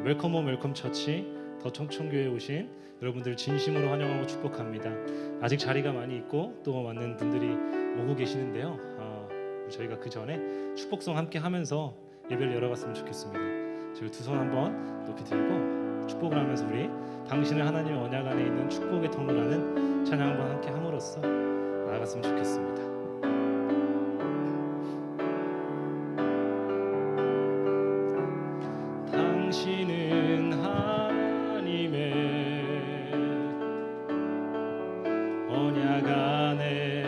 웰컴 홈 웰컴 처치 더 청천교회에 오신 여러분들 진심으로 환영하고 축복합니다. 아직 자리가 많이 있고 또 많은 분들이 오고 계시는데요. 저희가 그 전에 축복성 함께 하면서 예배를 열어갔으면 좋겠습니다. 저희 두 손 한번 높이 들고 축복을 하면서 우리 당신은 하나님의 언약 안에 있는 축복의 통로라는 찬양 한번 함께 함으로써 나아갔으면 좋겠습니다. 당신은 하나님의 언약 안에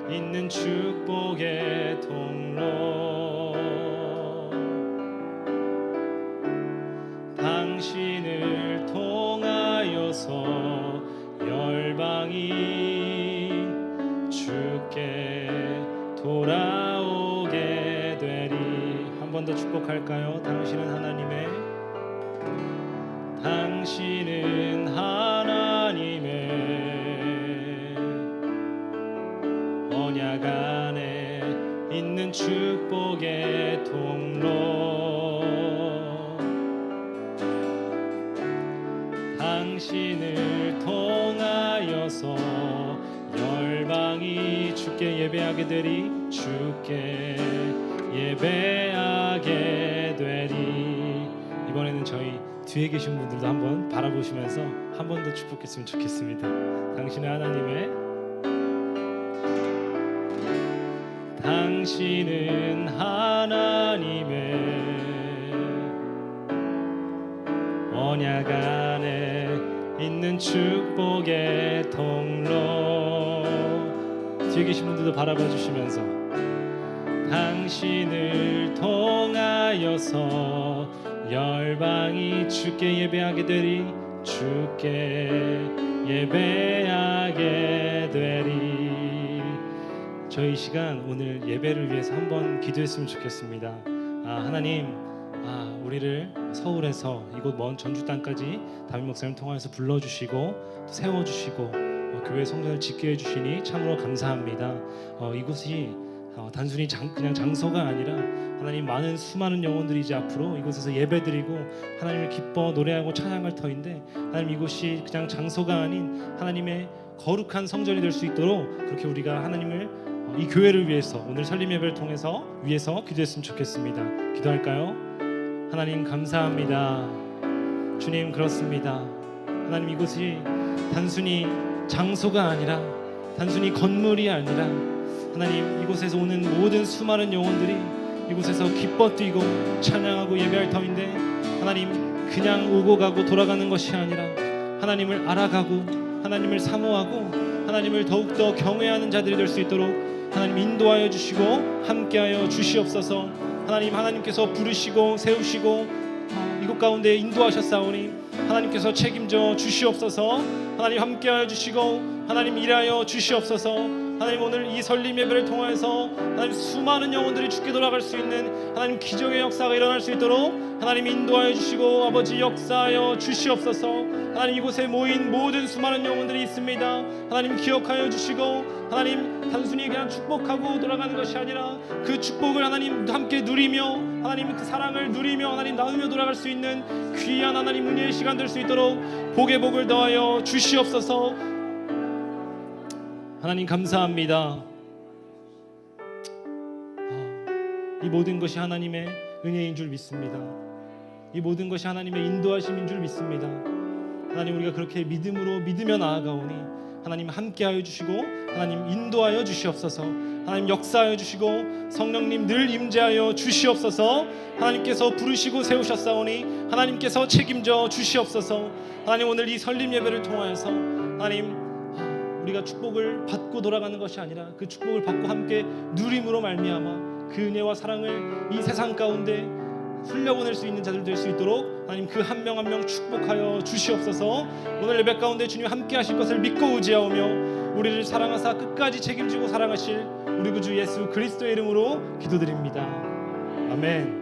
있는 축복의 통로, 당신을 통하여서 열방이 주께 돌아오게 되리. 한 번 더 축복할까요? 당신은 하나님의 언약 안에 있는 축복의 통로, 당신을 통하여서 열방이 주께 예배하게 되리. 주께 예배하게 되리. 이번에는 저희 뒤에 계신 분들도 한번 바라보시면서 한 번 더 축복했으면 좋겠습니다. 당신은 하나님의 언약 안에 있는 축복의 통로, 뒤에 계신 분들도 바라봐 주시면서 당신을 통하여서 열방이 주께 예배하게 되리. 주께 예배하게 되리. 저희 시간 오늘 예배를 위해서 한번 기도했으면 좋겠습니다. 하나님, 우리를 서울에서 이곳 먼 전주 땅까지 담임 목사님 통해서 불러주시고 또 세워주시고 교회 성전을 짓게 해주시니 참으로 감사합니다. 이곳이 단순히 그냥 장소가 아니라 하나님, 많은 수많은 영혼들이 이제 앞으로 이곳에서 예배드리고 하나님을 기뻐 노래하고 찬양할 터인데, 하나님 이곳이 그냥 장소가 아닌 하나님의 거룩한 성전이 될 수 있도록 그렇게 우리가 하나님을 이 교회를 위해서 오늘 설림 예배를 통해서 위해서 기도했으면 좋겠습니다. 기도할까요? 하나님 감사합니다. 주님, 그렇습니다. 하나님, 이곳이 단순히 장소가 아니라 단순히 건물이 아니라 하나님, 이곳에서 오는 모든 수많은 영혼들이 이곳에서 기뻐 뛰고 찬양하고 예배할 터인데, 하나님 그냥 오고 가고 돌아가는 것이 아니라 하나님을 알아가고 하나님을 사모하고 하나님을 더욱더 경외하는 자들이 될 수 있도록 하나님 인도하여 주시고 함께하여 주시옵소서. 하나님께서 부르시고 세우시고 이곳 가운데 인도하셨사오니 하나님께서 책임져 주시옵소서. 하나님 함께하여 주시고 하나님 일하여 주시옵소서. 하나님, 오늘 이 설림 예배를 통해서 하나님 수많은 영혼들이 주께 돌아갈 수 있는 하나님 기적의 역사가 일어날 수 있도록 하나님 인도하여 주시고 아버지 역사하여 주시옵소서. 하나님, 이곳에 모인 모든 수많은 영혼들이 있습니다. 하나님 기억하여 주시고 하나님, 단순히 그냥 축복하고 돌아가는 것이 아니라 그 축복을 하나님 함께 누리며 하나님 그 사랑을 누리며 하나님 나누며 돌아갈 수 있는 귀한 하나님 은혜의 시간 될 수 있도록 복의 복을 더하여 주시옵소서. 하나님 감사합니다. 이 모든 것이 하나님의 은혜인 줄 믿습니다. 이 모든 것이 하나님의 인도하심인 줄 믿습니다. 하나님, 우리가 그렇게 믿음으로 믿으며 나아가오니 하나님 함께하여 주시고 하나님 인도하여 주시옵소서. 하나님 역사하여 주시고 성령님 늘 임재하여 주시옵소서. 하나님께서 부르시고 세우셨사오니 하나님께서 책임져 주시옵소서. 하나님, 오늘 이 설림 예배를 통하여서 하나님, 우리가 축복을 받고 돌아가는 것이 아니라 그 축복을 받고 함께 누림으로 말미암아 그 은혜와 사랑을 이 세상 가운데 흘려보낼 수 있는 자들 될 수 있도록 하나님 그 한 명 한 명 축복하여 주시옵소서. 오늘 예배 가운데 주님 함께 하실 것을 믿고 의지하오며 우리를 사랑하사 끝까지 책임지고 사랑하실 우리 구주 예수 그리스도의 이름으로 기도드립니다. 아멘.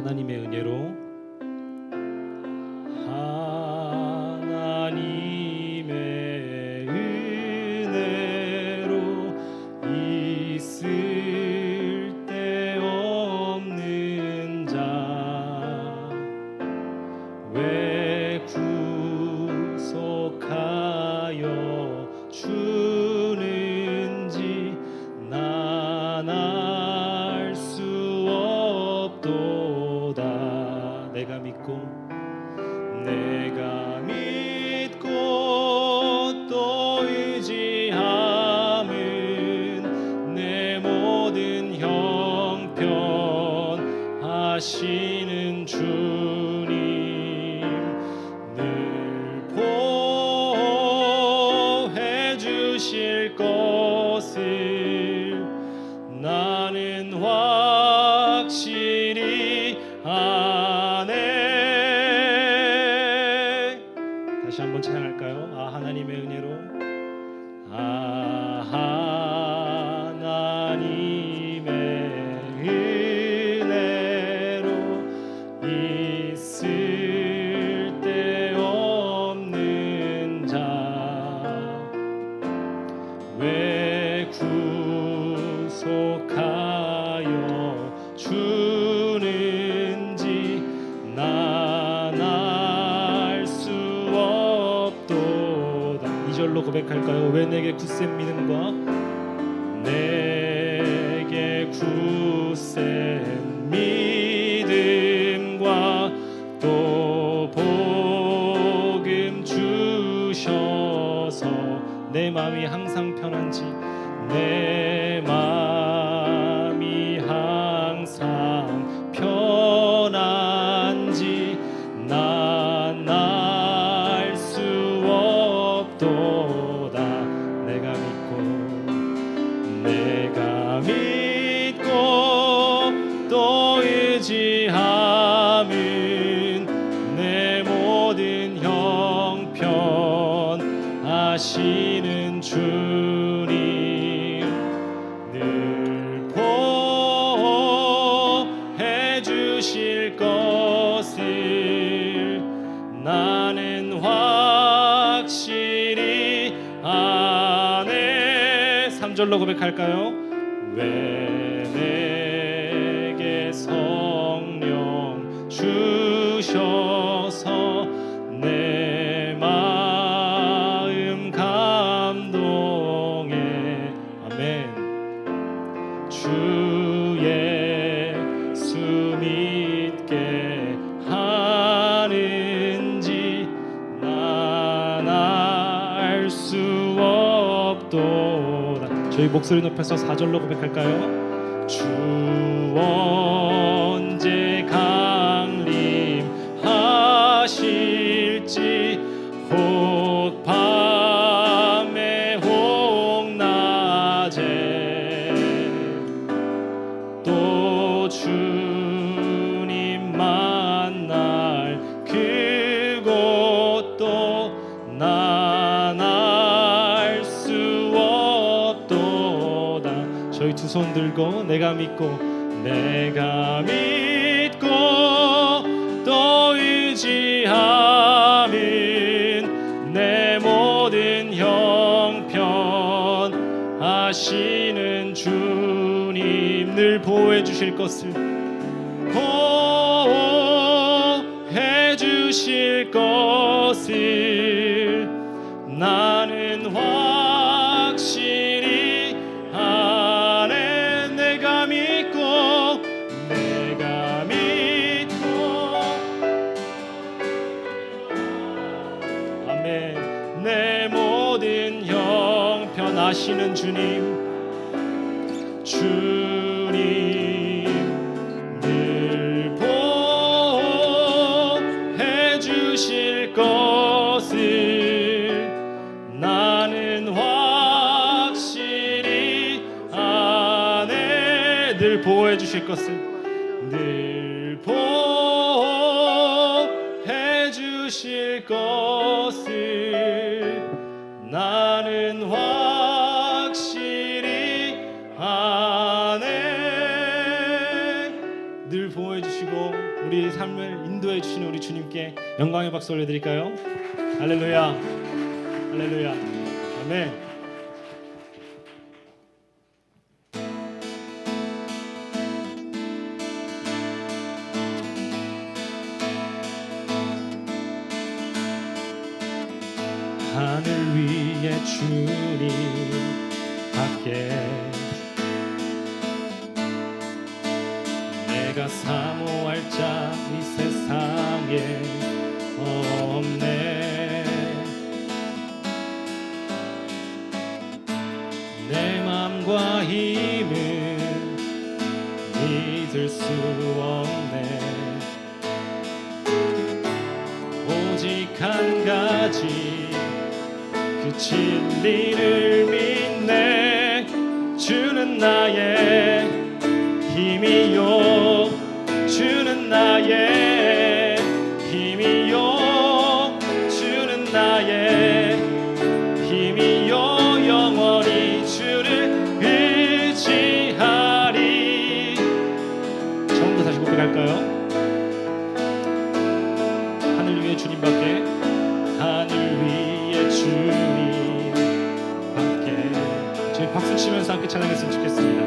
하나님의 은혜로 있을 데 없는 자 왜 구속하여 주는지 난 알 수 없도다. 내가 믿고 또 의지함은 내 모든 형편 하시는 주님 늘 보호해 주실 것을 나는 확실히 아네. 다시 한번 찬양할까요? 하나님의 은혜로 하나님의 은혜로 있을 데 없는 자 왜 구속하여 주는지 난 알 수 없도다. 2절로 고백할까요? 왜 내게 굳센 믿음과 내게 굳센 믿음과 또 복음 주셔서 내 마음이 항상 편한지 내 마음이 항상 편한지 난 알 수 없도다. 내가 믿고 또 의지함은 내 모든 형편 하시는 주님 늘 보호해 주실 것을 나는 확실히 아네. 3절로 고백할까요? 왜 내게 성령 주셔서 내 마음 감동해. 아멘. 주 예수 믿게 하는지 난 알 수 없도다. 저희 목소리 높여서 4절로 고백할까요? 주 언제 강림하실지 혹 밤에 혹 낮에 또 주님 만날 그곳도 난 알 수 없도다. 저희 두 손 들고 내가 믿고 또 의지함은 내 모든 형편 하시는 주님 늘 보호해 주실 것을 보호해 주실 것을 나는 확실히 아네. 내가 믿고 아멘. 내 모든 형편 하시는 주님 늘 보호해 주실 것을 나는 확실히 아네. 늘 보호해 주실 것을 늘 보호해 주실 것을 나는 확실히 아네. 늘 보호해 주시고 삶을 인도해 주시는 우리 주님께 영광의 박수 올려드릴까요? 할렐루야, 할렐루야, 아멘. 하늘 위에 주님 밖에 내가 사모할 자 이 세상에 없네. 내 맘과 힘은 믿을 수 없네. 오직 한 가지 그 진리를 믿네. 주는 나의 힘이요, 주는 나의 힘이요, 주는 나의 힘이요, 영원히 주를 의지하리. 처음부터 다시 고백할까요? 하늘 위에 주님밖에, 하늘 위에 주님밖에. 저희 박수 치면서 함께 찬양했으면 좋겠습니다.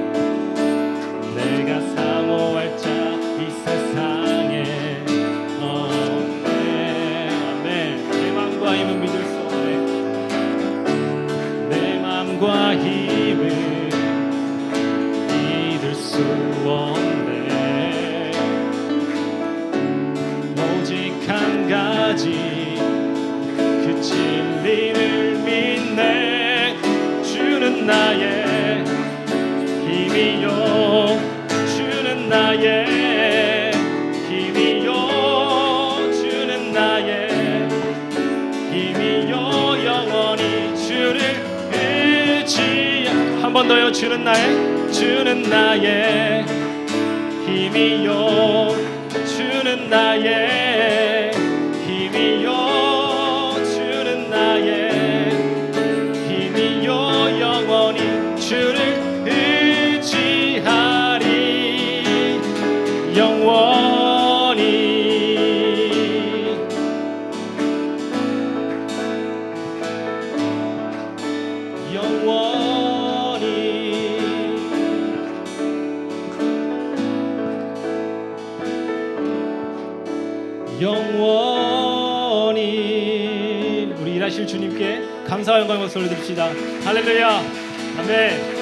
내가 사모할 자 이 세상에 없네. 아멘. 내 맘과 힘은 믿을 수 없네. 내 맘과 힘은 믿을 수 없네. 오직 한 가지 그 진리를 믿네. 주는 나의 힘이요, 주는 나의 힘이요, 주는 나의 힘이요, 영원히 주를 의지. 한 번 더요. 주는 나의, 주는 나의 힘이요, 주는 나의 힘이요, 주는 나의 힘이요, 영원히 주를 의지하리. 영원히, 영원히, 영원히. 우리 일하실 주님께 감사와 영광의 박수 올려드립시다. 할렐루야, 아멘.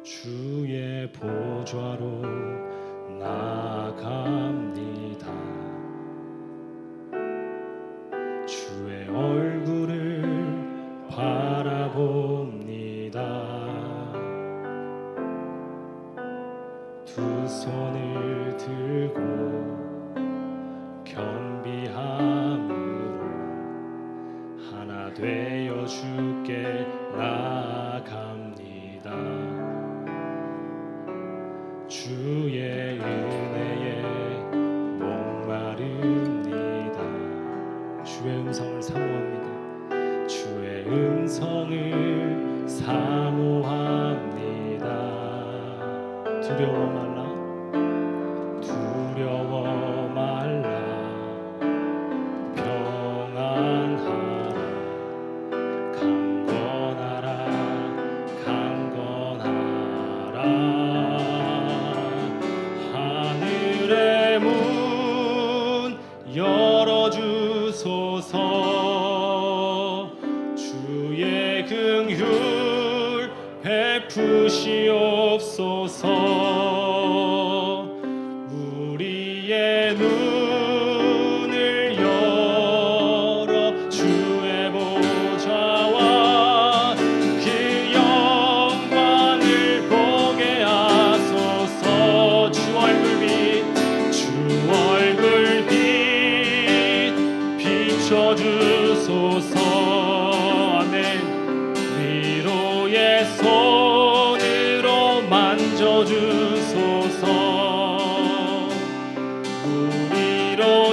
주의 보좌로 나아갑니다. 주의 얼굴을 바라봅니다. 두 손을 들고 겸비함으로 하나 되어 주께 나아갑니다. 주의 은혜에 목마릅니다. 주의 음성을 사모합니다. 주의 음성을 사모합니다. 두려워 말라, 두려워 말라, 평안하라, 강건하라, 강건하라.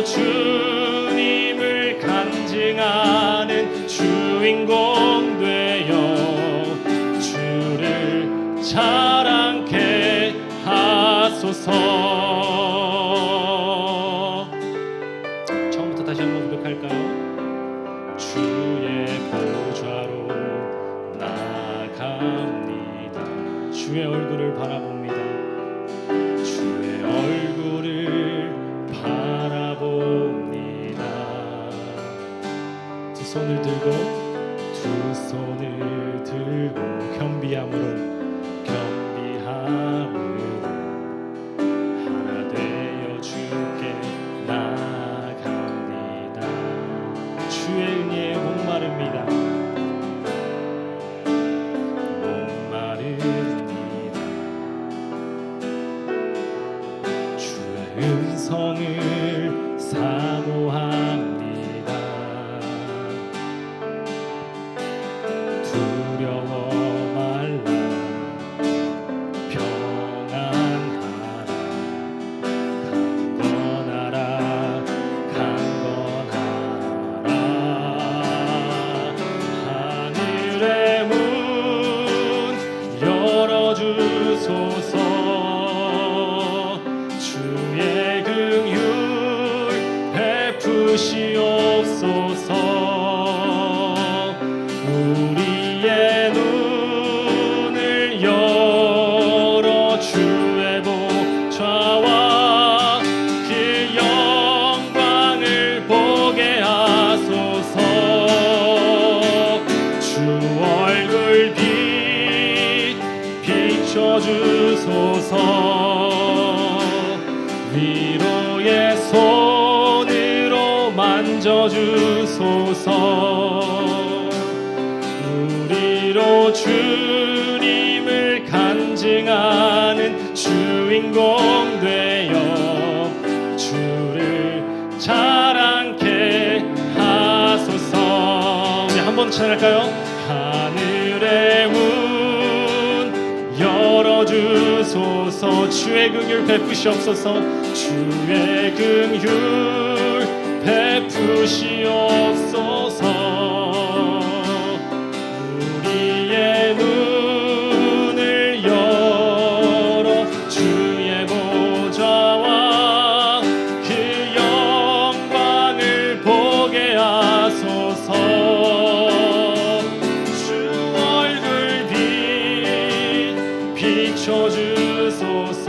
주님을 간증하는 주인공 되어 주를 자랑케 하소서. 처음부터 다시 한번 고백할까요? 주의 보좌로 나아갑니다. 주의 얼굴을 바라봅니다. 주의 얼굴을 바라봅니다. 두 손을 들고 겸비함으로 하나 되어 주께 나아갑니다. 주의 은혜에 목마릅니다. 주의 음성을 사모합니다. 두려워 말라 평안하라 강건하라 하늘의 문 열어주소서. 주의 긍휼 베푸시옵소서. 우리의 눈을 열어 주의 보좌와 그 영광을 보게 하소서. 주 얼굴 비춰주소서. 위로의 손으로 만져주소서. 우리로 주님을 간증하는 주인공 되어 주를 자랑케 하소서. 우리 한번 찬양할까요? 하늘의 문 열어주소서. 주의 긍휼 베푸시옵소서. 주의 긍휼 베푸시옵소서. 우리의 눈을 열어 주의 보좌와 그 영광을 보게 하소서. 주 얼굴 비춰주소서.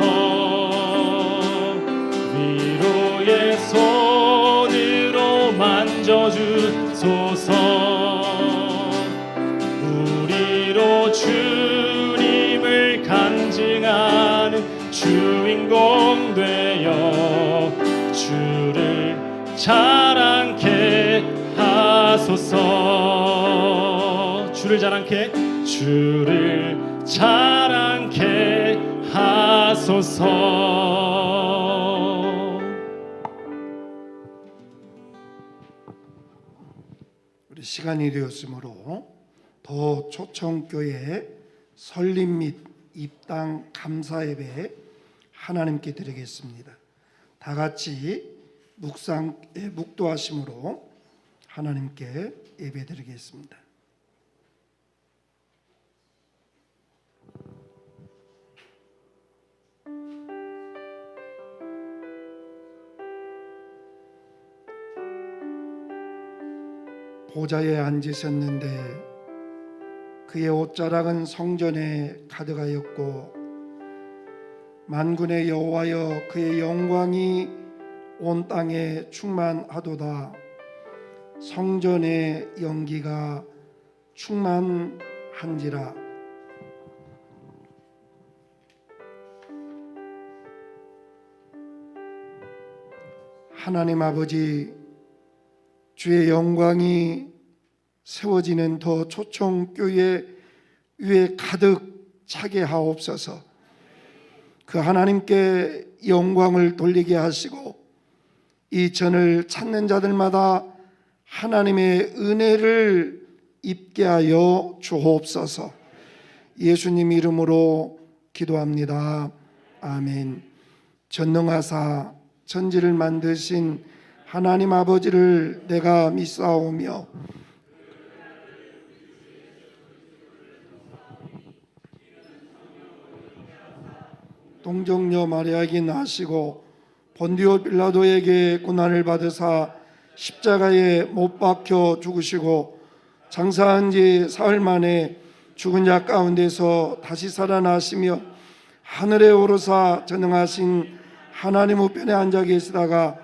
위로의 손으로 만져주소서. 우리로 주님을 간증하는 주인공 되어 주를 자랑케 하소서. 주를 자랑케 하소서. 우리 시간이 되었으므로 더 초청교회 설립 및 입당 감사 예배 하나님께 드리겠습니다. 다 같이 묵도하심으로 하나님께 예배 드리겠습니다. 보좌에 앉으셨는데 그의 옷자락은 성전에 가득하였고 만군의 여호와여 그의 영광이 온 땅에 충만하도다. 성전의 연기가 충만한지라. 하나님 아버지, 주의 영광이 세워지는 더 초청교회 위에 가득 차게 하옵소서. 그 하나님께 영광을 돌리게 하시고 이 전을 찾는 자들마다 하나님의 은혜를 입게 하여 주옵소서. 예수님 이름으로 기도합니다. 아멘. 전능하사 천지를 만드신 하나님 아버지를 내가 믿사오며 동정녀 마리아에게 나시고 본디오 빌라도에게 고난을 받으사 십자가에 못 박혀 죽으시고 장사한 지 사흘 만에 죽은 자 가운데서 다시 살아나시며 하늘에 오르사 전능하신 하나님 우편에 앉아 계시다가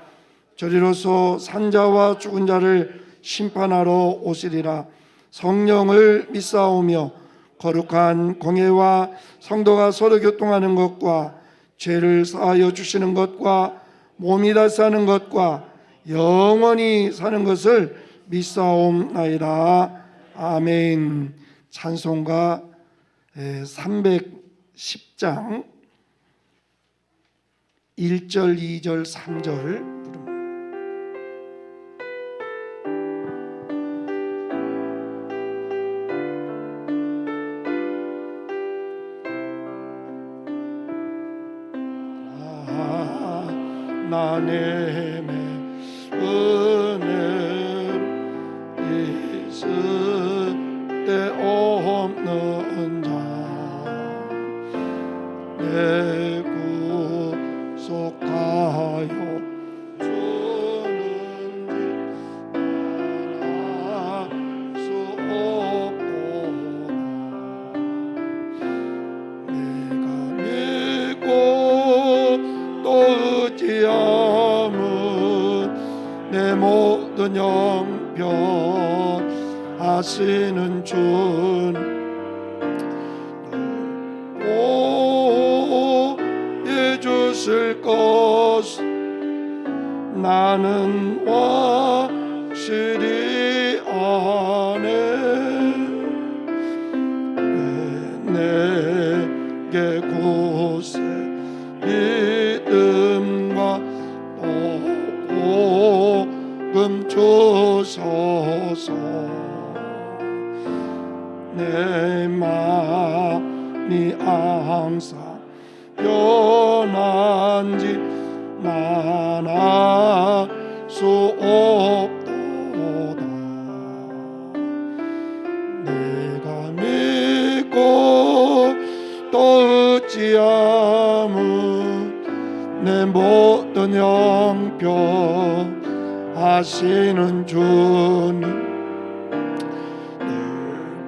저리로서 산자와 죽은 자를 심판하러 오시리라. 성령을 믿사오며 거룩한 공예와 성도가 서로 교통하는 것과 죄를 사하여 주시는 것과 몸이 다시 사는 것과 영원히 사는 것을 믿사옵나이다. 아멘. 찬송가 310장 1절, 2절, 3절 부릅니다. 하나님의 은혜로 있을 때 없는 자 내 구속하여 주는지 말할 수 없도다. 내가 믿고 또 의지함은 내 모든 영변 하시는 주는 보여 주실 것 나는 확실히 아네. 내게 곳에 믿음과 또 복음 주소서. 내 마음이 항상 변한지 난 알 수 없도다. 내가 믿고 또 의지함은 내 모든 영변 하시는 주님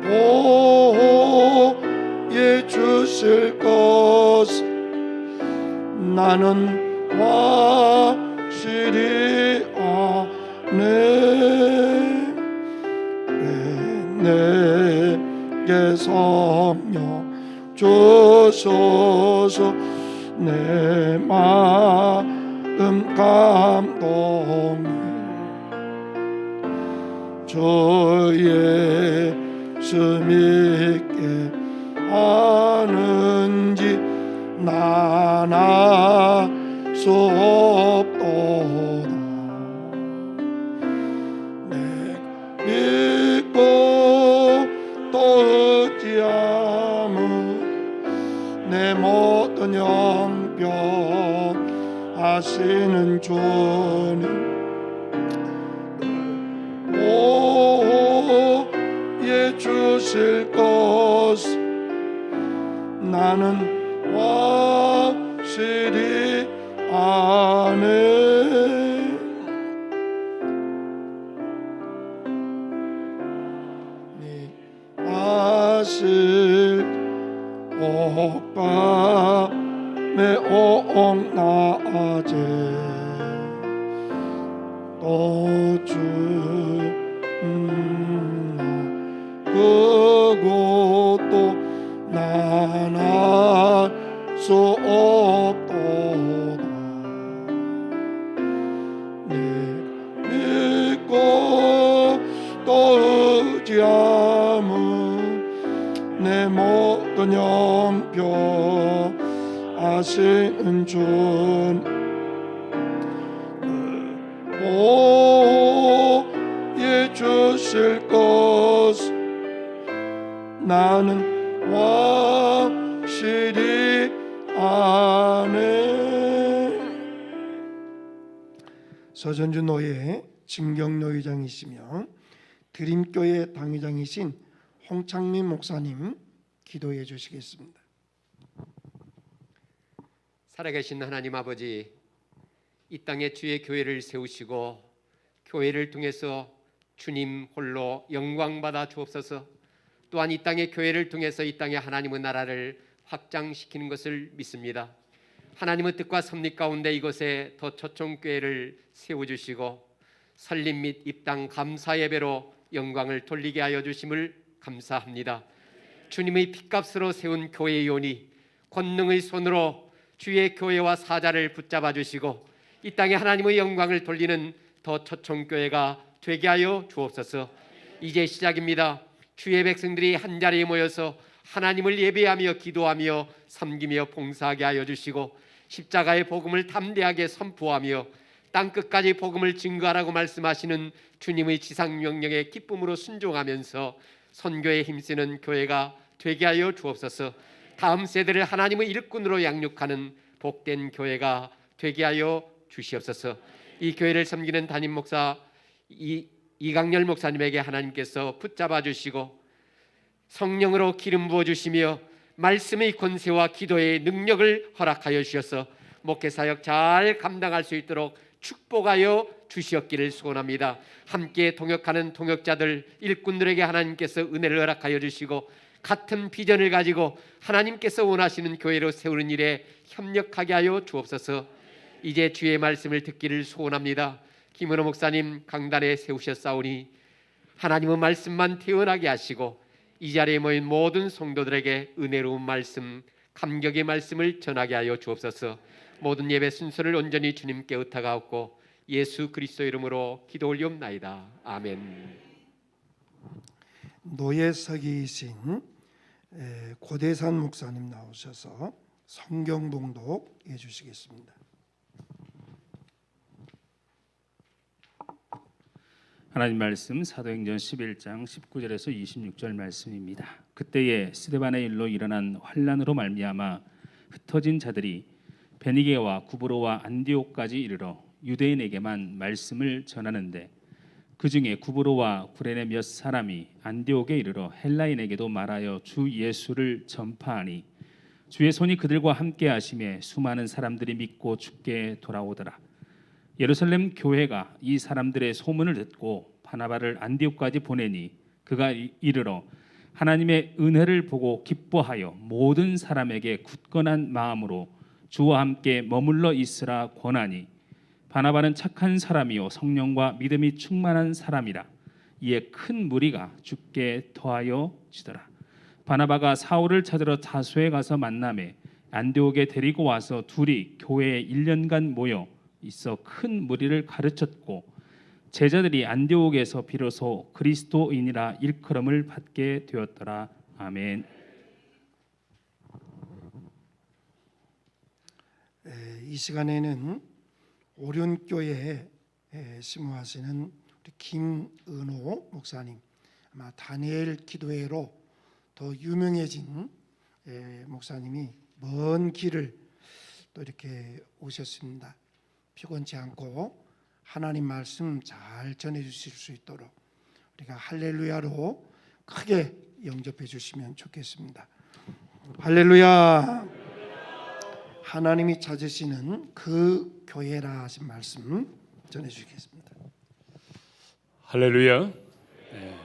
보여 주실 것 나는 확실히 아네. 내게 성령 주소서. 내 마음 감동해 주 예수 믿게 하는지 난 알 수 없도다. 내가 믿고 또 의지함은 내 모든 영변 하시는 주님 보여 주실 것 나는 확실히 아네. 네 아실 오밤에 옥낮에 또 주나 그것도 난 알 수 없도다. 내가 믿고 또 의지함은 내 모든 영변 하시는 주님 보여 주실 것 나는 확실히 아네. 서전주 노예 진경노회장이시며 드림교회 당회장이신 홍창민 목사님 기도해 주시겠습니다. 살아계신 하나님 아버지, 이 땅에 주의 교회를 세우시고 교회를 통해서 주님 홀로 영광받아 주옵소서. 또한 이 땅의 교회를 통해서 이 땅의 하나님의 나라를 확장시키는 것을 믿습니다. 하나님의 뜻과 섭리 가운데 이곳에 더 초청교회를 세워주시고 설립 및 입당 감사 예배로 영광을 돌리게 하여 주심을 감사합니다. 주님의 핏값으로 세운 교회의 요니 권능의 손으로 주의 교회와 사자를 붙잡아 주시고 이 땅에 하나님의 영광을 돌리는 더 초청교회가 되게 하여 주옵소서. 이제 시작입니다. 주의 백성들이 한자리에 모여서 하나님을 예배하며 기도하며 섬기며 봉사하게 하여 주시고 십자가의 복음을 담대하게 선포하며 땅끝까지 복음을 증거하라고 말씀하시는 주님의 지상명령에 기쁨으로 순종하면서 선교에 힘쓰는 교회가 되게 하여 주옵소서. 다음 세대를 하나님의 일꾼으로 양육하는 복된 교회가 되게 하여 주시옵소서. 이 교회를 섬기는 담임 목사 이강렬 목사님에게 하나님께서 붙잡아 주시고 성령으로 기름 부어 주시며 말씀의 권세와 기도의 능력을 허락하여 주셔서 목회 사역 잘 감당할 수 있도록 축복하여 주시옵기를 소원합니다. 함께 동역하는 동역자들 일꾼들에게 하나님께서 은혜를 허락하여 주시고 같은 비전을 가지고 하나님께서 원하시는 교회로 세우는 일에 협력하게 하여 주옵소서. 이제 주의 말씀을 듣기를 소원합니다. 김은호 목사님 강단에 세우셨사오니 하나님의 말씀만 태어나게 하시고 이 자리에 모인 모든 성도들에게 은혜로운 말씀, 감격의 말씀을 전하게 하여 주옵소서. 모든 예배 순서를 온전히 주님께 의탁하옵고 예수 그리스도 이름으로 기도 올리옵나이다. 아멘. 노예석이신 고대산 목사님 나오셔서 성경 봉독해 주시겠습니다. 하나님 말씀 사도행전 11장 19절에서 26절 말씀입니다. 그때에 스데반의 일로 일어난 환난으로 말미암아 흩어진 자들이 베니게와 구브로와 안디옥까지 이르러 유대인에게만 말씀을 전하는데 그 중에 구브로와 구레네 몇 사람이 안디옥에 이르러 헬라인에게도 말하여 주 예수를 전파하니 주의 손이 그들과 함께 하심에 수많은 사람들이 믿고 주께 돌아오더라. 예루살렘 교회가 이 사람들의 소문을 듣고 바나바를 안디옥까지 보내니 그가 이르러 하나님의 은혜를 보고 기뻐하여 모든 사람에게 굳건한 마음으로 주와 함께 머물러 있으라 권하니 바나바는 착한 사람이요 성령과 믿음이 충만한 사람이라. 이에 큰 무리가 주께 더하여 지더라. 바나바가 사울을 찾으러 다소에 가서 만나매 안디옥에 데리고 와서 둘이 교회에 1년간 모여 있어 큰 무리를 가르쳤고 제자들이 안디옥에서 비로소 그리스도인이라 일컬음을 받게 되었더라. 아멘. 이 시간에는 오륜교회에 심호하시는 우리 김은호 목사님, 아마 다니엘 기도회로 더 유명해진 목사님이 먼 길을 또 이렇게 오셨습니다. 피곤치 않고 하나님 말씀 잘 전해 주실 수 있도록 우리가 할렐루야로 크게 영접해 주시면 좋겠습니다. 할렐루야. 하나님이 찾으시는 그 교회라 하신 말씀 전해 주시겠습니다. 할렐루야. 네.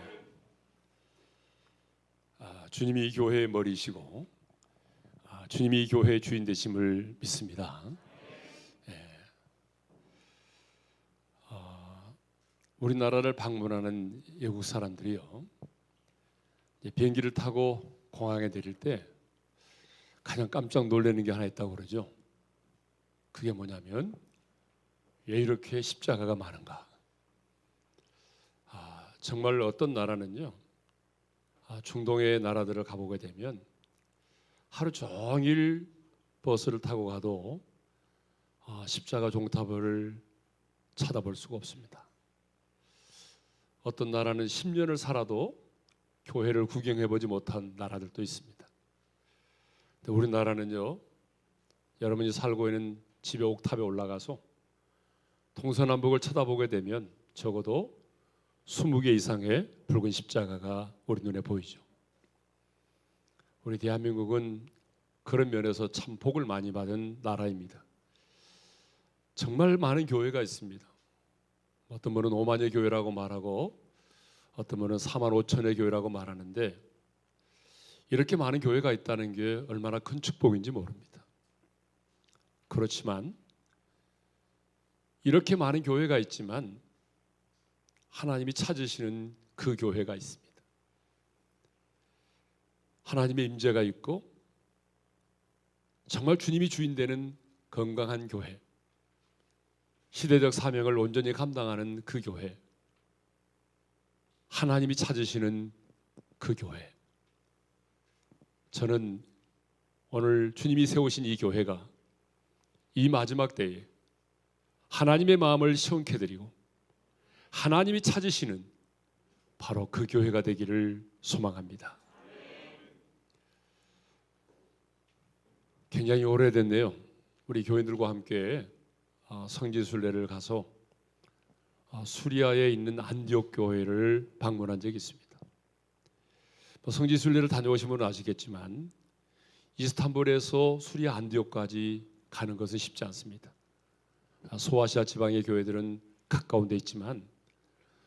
주님이 이 교회의 머리이시고 주님이 이 교회의 주인 되심을 믿습니다. 우리나라를 방문하는 외국 사람들이요, 비행기를 타고 공항에 내릴 때 가장 깜짝 놀라는 게 하나 있다고 그러죠. 그게 뭐냐면 왜 이렇게 십자가가 많은가. 정말 어떤 나라는요, 중동의 나라들을 가보게 되면 하루 종일 버스를 타고 가도 십자가 종탑을 쳐다볼 수가 없습니다. 어떤 나라는 10년을 살아도 교회를 구경해보지 못한 나라들도 있습니다. 근데 우리나라는요, 여러분이 살고 있는 집의 옥탑에 올라가서 동서남북을 쳐다보게 되면 적어도 20개 이상의 붉은 십자가가 우리 눈에 보이죠. 우리 대한민국은 그런 면에서 참 복을 많이 받은 나라입니다. 정말 많은 교회가 있습니다. 어떤 분은 5만여 교회라고 말하고 어떤 분은 4만 5천의 교회라고 말하는데 이렇게 많은 교회가 있다는 게 얼마나 큰 축복인지 모릅니다. 그렇지만 이렇게 많은 교회가 있지만 하나님이 찾으시는 그 교회가 있습니다. 하나님의 임재가 있고 정말 주님이 주인 되는 건강한 교회, 시대적 사명을 온전히 감당하는 그 교회, 하나님이 찾으시는 그 교회. 저는 오늘 주님이 세우신 이 교회가 이 마지막 때에 하나님의 마음을 시원케 드리고 하나님이 찾으시는 바로 그 교회가 되기를 소망합니다. 굉장히 오래됐네요. 우리 교인들과 함께 성지순례를 가서 수리아에 있는 안디옥 교회를 방문한 적이 있습니다. 성지순례를 다녀오신 분은 아시겠지만 이스탄불에서 수리아 안디옥까지 가는 것은 쉽지 않습니다. 소아시아 지방의 교회들은 가까운 데 있지만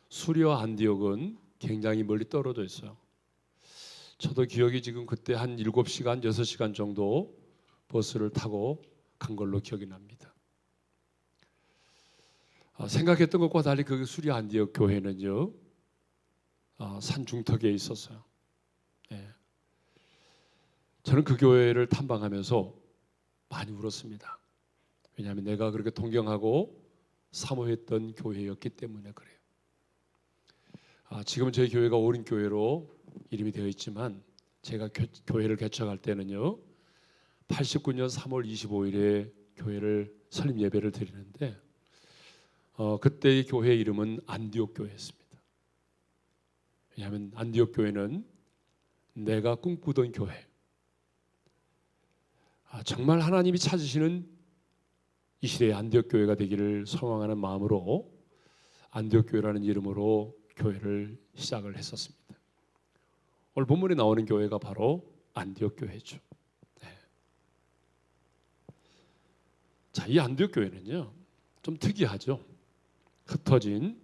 수리아 안디옥은 굉장히 멀리 떨어져 있어요. 저도 기억이 지금 그때 한 7시간, 6시간 정도 버스를 타고 간 걸로 기억이 납니다. 생각했던 것과 달리 그 수리아 안디옥 교회는요, 산 중턱에 있었어요. 네. 저는 그 교회를 탐방하면서 많이 울었습니다. 왜냐하면 내가 그렇게 동경하고 사모했던 교회였기 때문에 그래요. 지금은 저희 교회가 오륜교회로 이름이 되어 있지만 제가 교회를 개척할 때는요 89년 3월 25일에 교회를 설립 예배를 드리는데 그때의 교회 이름은 안디옥 교회였습니다. 왜냐하면 안디옥 교회는 내가 꿈꾸던 교회, 정말 하나님이 찾으시는 이 시대의 안디옥 교회가 되기를 소망하는 마음으로 안디옥 교회라는 이름으로 교회를 시작을 했었습니다. 오늘 본문에 나오는 교회가 바로 안디옥 교회죠. 네. 자, 이 안디옥 교회는요 좀 특이하죠. 흩어진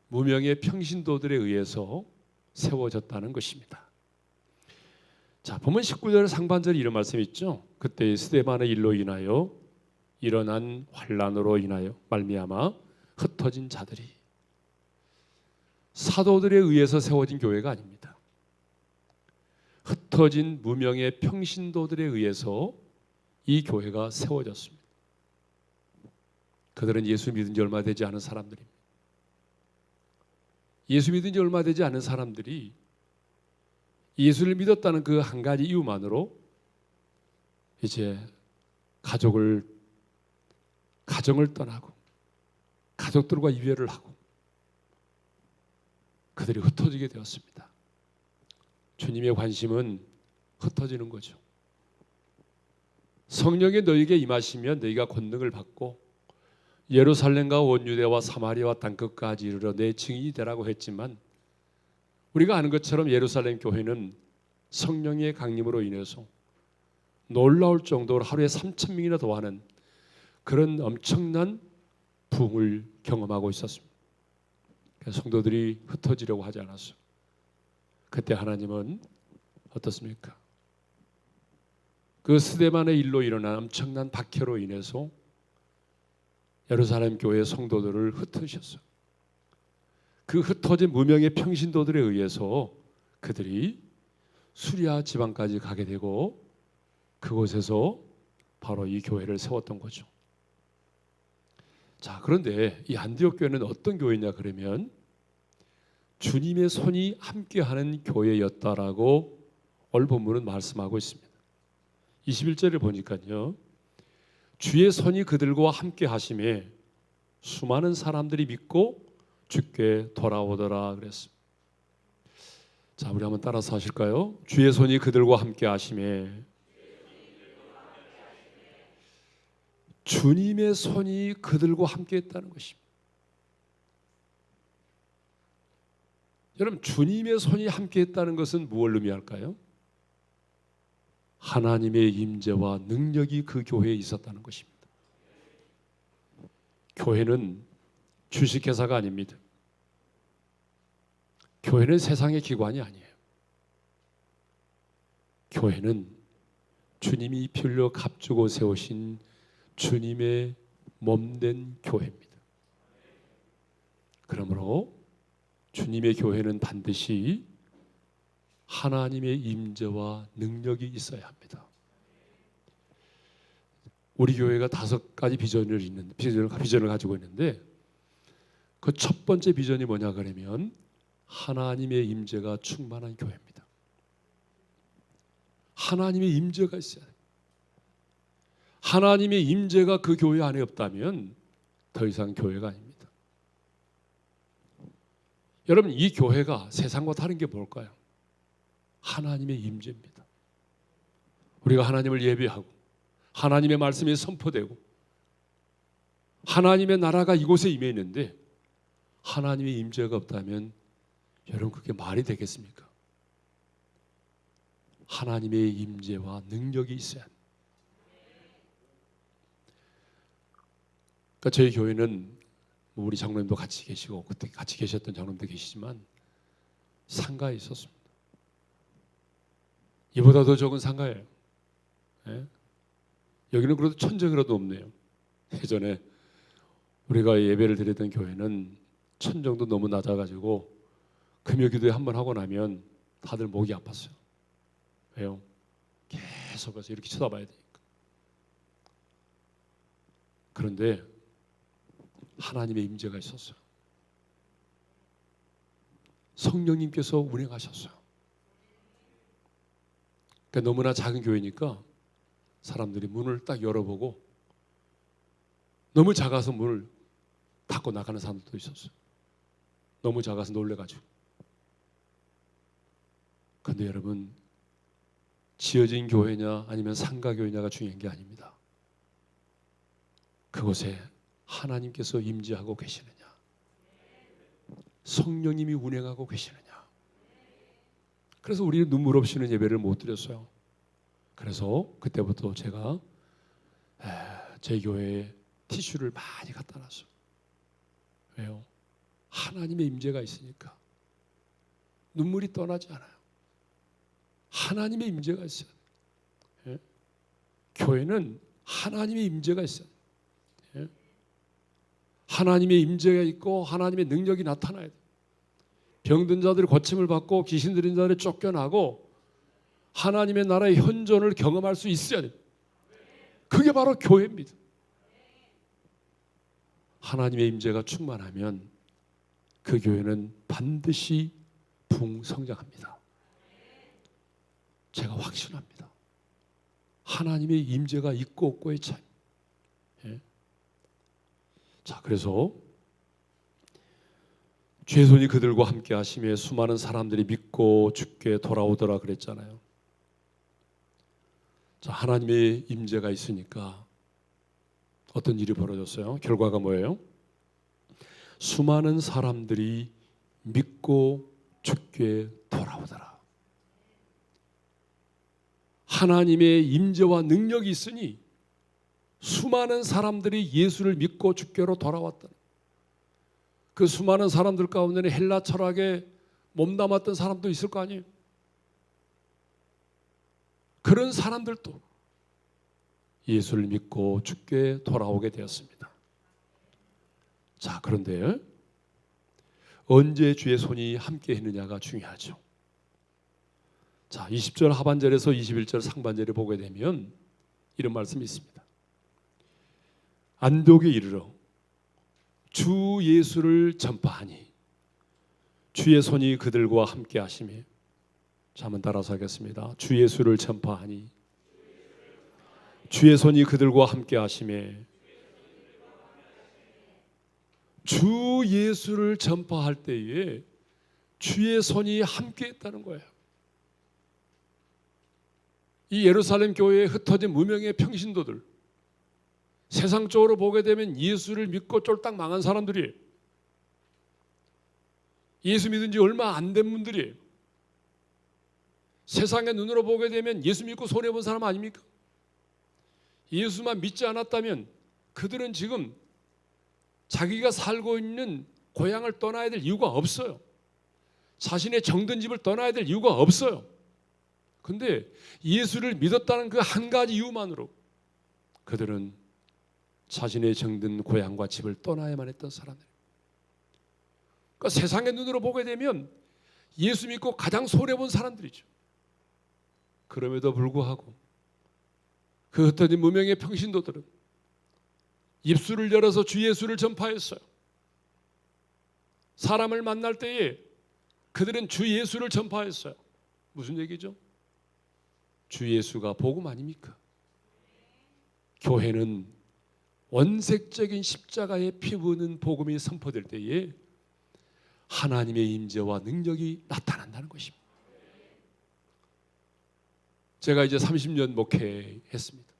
무명의 평신도들에 의해서 세워졌다는 것입니다. 자, 본문 19절 상반절에 이런 말씀이 있죠. 그때 스데반의 일로 인하여 일어난 환란으로 인하여 말미암아 흩어진 자들이, 사도들에 의해서 세워진 교회가 아닙니다. 흩어진 무명의 평신도들에 의해서 이 교회가 세워졌습니다. 그들은 예수 믿은 지 얼마 되지 않은 사람들입니다. 예수 믿은 지 얼마 되지 않은 사람들이 예수를 믿었다는 그 한 가지 이유만으로 이제 가정을 떠나고 가족들과 이별을 하고 그들이 흩어지게 되었습니다. 주님의 관심은 흩어지는 거죠. 성령이 너에게 임하시면 너희가 권능을 받고 예루살렘과 온 유대와 사마리아와 땅끝까지 이르러 내 증인이 되라고 했지만 우리가 아는 것처럼 예루살렘 교회는 성령의 강림으로 인해서 놀라울 정도로 하루에 3,000명이나 더 하는 그런 엄청난 부흥을 경험하고 있었습니다. 그래서 성도들이 흩어지려고 하지 않았어요. 그때 하나님은 어떻습니까? 그 스데반의 일로 일어난 엄청난 박해로 인해서 예루살렘 교회 성도들을 흩으셨어요. 그 흩어진 무명의 평신도들에 의해서 그들이 수리아 지방까지 가게 되고 그곳에서 바로 이 교회를 세웠던 거죠. 자, 그런데 이 안디옥 교회는 어떤 교회냐 그러면 주님의 손이 함께하는 교회였다라고 오늘 본문은 말씀하고 있습니다. 21절을 보니까요, 주의 손이 그들과 함께 하심에 수많은 사람들이 믿고 주께 돌아오더라 그랬습니다. 자, 우리 한번 따라서 하실까요? 주의 손이 그들과 함께 하심에 주님의 손이 그들과 함께했다는 것입니다. 여러분, 주님의 손이 함께했다는 것은 무엇을 의미할까요? 하나님의 임재와 능력이 그 교회에 있었다는 것입니다. 교회는 주식회사가 아닙니다. 교회는 세상의 기관이 아니에요. 교회는 주님이 피 흘려 값주고 세우신 주님의 몸된 교회입니다. 그러므로 주님의 교회는 반드시 하나님의 임재와 능력이 있어야 합니다. 우리 교회가 5가지 비전을 가지고 있는데 그 첫 번째 비전이 뭐냐 그러면 하나님의 임재가 충만한 교회입니다. 하나님의 임재가 있어야 돼요. 하나님의 임재가 그 교회 안에 없다면 더 이상 교회가 아닙니다. 여러분, 이 교회가 세상과 다른 게 뭘까요? 하나님의 임재입니다. 우리가 하나님을 예배하고 하나님의 말씀이 선포되고 하나님의 나라가 이곳에 임해 있는데 하나님의 임재가 없다면 여러분, 그게 말이 되겠습니까? 하나님의 임재와 능력이 있어야 합니다. 그러니까 저희 교회는 우리 장로님도 같이 계시고 그때 같이 계셨던 장로님도 계시지만 상가에 있었습니다. 이보다 더 적은 상가예요. 예? 여기는 그래도 천정이라도 없네요. 예전에 우리가 예배를 드렸던 교회는 천정도 너무 낮아가지고 금요기도회 한번 하고 나면 다들 목이 아팠어요. 왜요? 계속 가서 이렇게 쳐다봐야 되니까. 그런데 하나님의 임재가 있었어요. 성령님께서 운행하셨어요. 그러니까 너무나 작은 교회니까 사람들이 문을 딱 열어보고 너무 작아서 문을 닫고 나가는 사람들도 있었어요. 너무 작아서 놀래가지고. 그런데 여러분, 지어진 교회냐 아니면 상가 교회냐가 중요한 게 아닙니다. 그곳에 하나님께서 임재하고 계시느냐, 성령님이 운행하고 계시느냐. 그래서 우리는 눈물 없이는 예배를 못 드렸어요. 그래서 그때부터 제가 제 교회에 티슈를 많이 갖다 놨어요. 왜요? 하나님의 임재가 있으니까 눈물이 떠나지 않아요. 하나님의 임재가 있어요. 예? 교회는 하나님의 임재가 있어요. 예? 하나님의 임재가 있고 하나님의 능력이 나타나야 돼요. 병든 자들이 고침을 받고 귀신 들린 자들이 쫓겨나고 하나님의 나라의 현존을 경험할 수 있어야 돼요. 그게 바로 교회입니다. 하나님의 임재가 충만하면 그 교회는 반드시 부흥성장합니다. 제가 확신합니다. 하나님의 임재가 있고 없고의 차이. 예? 자, 그래서 주의 손이 그들과 함께 하심에 수많은 사람들이 믿고 주께 돌아오더라 그랬잖아요. 자, 하나님의 임재가 있으니까 어떤 일이 벌어졌어요? 결과가 뭐예요? 수많은 사람들이 믿고 주께 돌아오더라. 하나님의 임재와 능력이 있으니 수많은 사람들이 예수를 믿고 주께로 돌아왔다. 그 수많은 사람들 가운데는 헬라 철학에 몸담았던 사람도 있을 거 아니에요. 그런 사람들도 예수를 믿고 주께 돌아오게 되었습니다. 자, 그런데 언제 주의 손이 함께 했느냐가 중요하죠. 자, 20절 하반절에서 21절 상반절에 보게 되면 이런 말씀이 있습니다. 안독에 이르러 주 예수를 전파하니 주의 손이 그들과 함께 하시며. 자, 한번 따라서 하겠습니다. 주 예수를 전파하니 주의 손이 그들과 함께 하시며. 주 예수를 전파할 때에 주의 손이 함께 했다는 거예요. 이 예루살렘 교회에 흩어진 무명의 평신도들, 세상적으로 보게 되면 예수를 믿고 쫄딱 망한 사람들이에요. 예수 믿은 지 얼마 안 된 분들이에요. 세상의 눈으로 보게 되면 예수 믿고 손해본 사람 아닙니까? 예수만 믿지 않았다면 그들은 지금 자기가 살고 있는 고향을 떠나야 될 이유가 없어요. 자신의 정든 집을 떠나야 될 이유가 없어요. 근데 예수를 믿었다는 그 한 가지 이유만으로 그들은 자신의 정든 고향과 집을 떠나야만 했던 사람들. 그러니까 세상의 눈으로 보게 되면 예수 믿고 가장 손해본 사람들이죠. 그럼에도 불구하고 그 흩어진 무명의 평신도들은 입술을 열어서 주 예수를 전파했어요. 사람을 만날 때에 그들은 주 예수를 전파했어요. 무슨 얘기죠? 주 예수가 복음 아닙니까? 교회는 원색적인 십자가에 피 부는 복음이 선포될 때에 하나님의 임재와 능력이 나타난다는 것입니다. 제가 이제 30년 목회했습니다.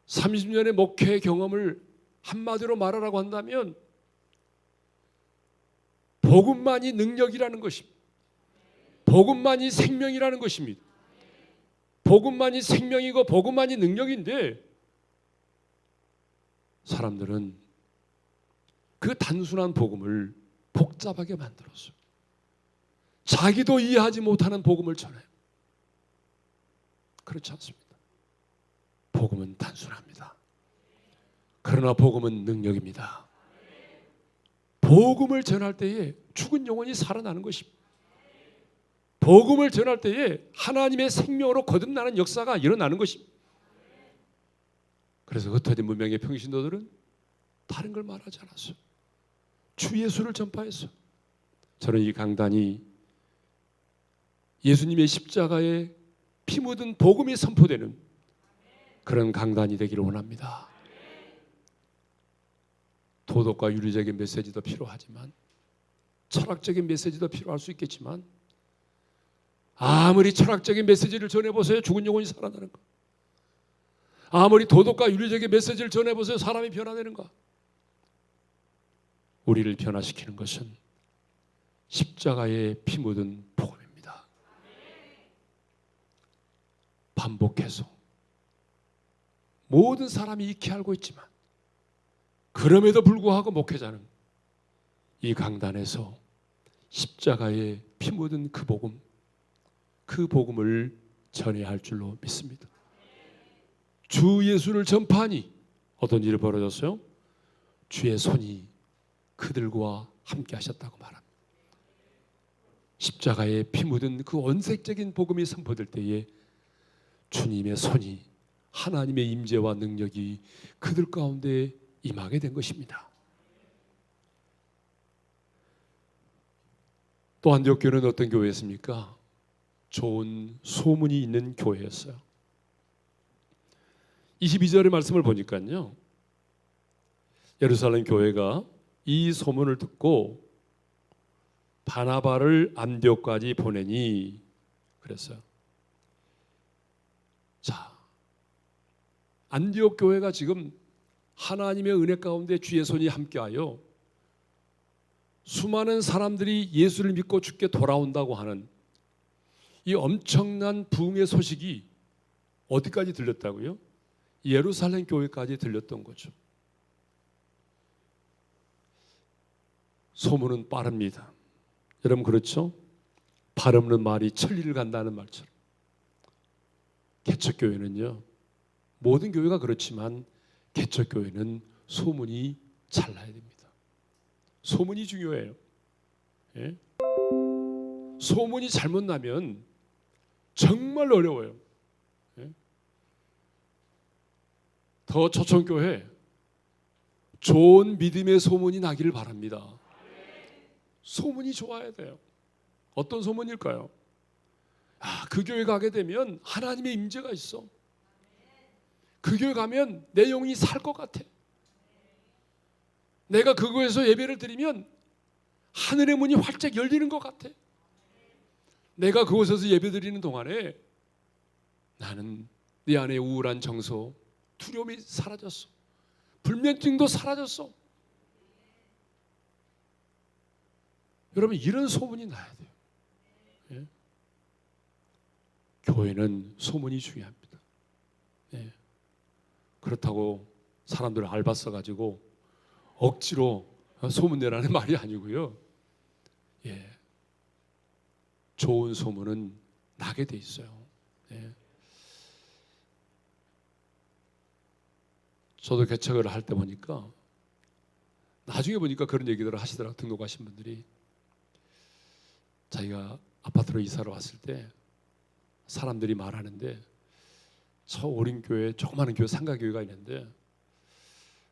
30년의 목회 경험을 한마디로 말하라고 한다면 복음만이 능력이라는 것입니다. 복음만이 생명이라는 것입니다. 복음만이 생명이고 복음만이 능력인데 사람들은 그 단순한 복음을 복잡하게 만들었어요. 자기도 이해하지 못하는 복음을 전해요. 그렇지 않습니다. 복음은 단순합니다. 그러나 복음은 능력입니다. 복음을 전할 때에 죽은 영혼이 살아나는 것입니다. 복음을 전할 때에 하나님의 생명으로 거듭나는 역사가 일어나는 것입니다. 그래서 흩어진 문명의 평신도들은 다른 걸 말하지 않았어요. 주 예수를 전파했어요. 저는 이 강단이 예수님의 십자가에 피 묻은 복음이 선포되는 그런 강단이 되기를 원합니다. 도덕과 윤리적인 메시지도 필요하지만 철학적인 메시지도 필요할 수 있겠지만 아무리 철학적인 메시지를 전해보세요. 죽은 영혼이 살아나는가? 아무리 도덕과 윤리적인 메시지를 전해보세요. 사람이 변화되는가? 우리를 변화시키는 것은 십자가에 피 묻은 복음입니다. 반복해서 모든 사람이 익히 알고 있지만 그럼에도 불구하고 목회자는 이 강단에서 십자가에 피 묻은 그 복음을 전해야 할 줄로 믿습니다. 주 예수를 전파하니 어떤 일이 벌어졌어요? 주의 손이 그들과 함께 하셨다고 말합니다. 십자가에 피 묻은 그 원색적인 복음이 선포될 때에 주님의 손이 하나님의 임재와 능력이 그들 가운데 임하게 된 것입니다. 또 안디옥 교회는 어떤 교회였습니까? 좋은 소문이 있는 교회였어요. 22절의 말씀을 보니까요, 예루살렘 교회가 이 소문을 듣고 바나바를 안디옥까지 보내니 그랬어요. 자, 안디옥 교회가 지금 하나님의 은혜 가운데 주의 손이 함께하여 수많은 사람들이 예수를 믿고 주께 돌아온다고 하는 이 엄청난 부흥의 소식이 어디까지 들렸다고요? 예루살렘 교회까지 들렸던 거죠. 소문은 빠릅니다. 여러분 그렇죠? 발 없는 말이 천리를 간다는 말처럼 개척교회는요, 모든 교회가 그렇지만 개척교회는 소문이 잘 나야 됩니다. 소문이 중요해요. 예? 소문이 잘못 나면 정말 어려워요. 예? 더 초청교회 좋은 믿음의 소문이 나기를 바랍니다. 소문이 좋아야 돼요. 어떤 소문일까요? 그 교회 가게 되면 하나님의 임재가 있어. 그 교회 가면 내 영이 살 것 같아. 내가 그곳에서 예배를 드리면 하늘의 문이 활짝 열리는 것 같아. 내가 그곳에서 예배 드리는 동안에 나는 내 안에 우울한 정서, 두려움이 사라졌어. 불면증도 사라졌어. 여러분 이런 소문이 나야 돼요. 예? 교회는 소문이 중요합니다. 예. 그렇다고 사람들을 알바 써가지고 억지로 소문 내라는 말이 아니고요. 예. 좋은 소문은 나게 돼 있어요. 예. 저도 개척을 할 때 보니까 나중에 보니까 그런 얘기들을 하시더라고요. 등록하신 분들이 자기가 아파트로 이사를 왔을 때 사람들이 말하는데 저 오림교회 조그마한 교회 상가교회가 있는데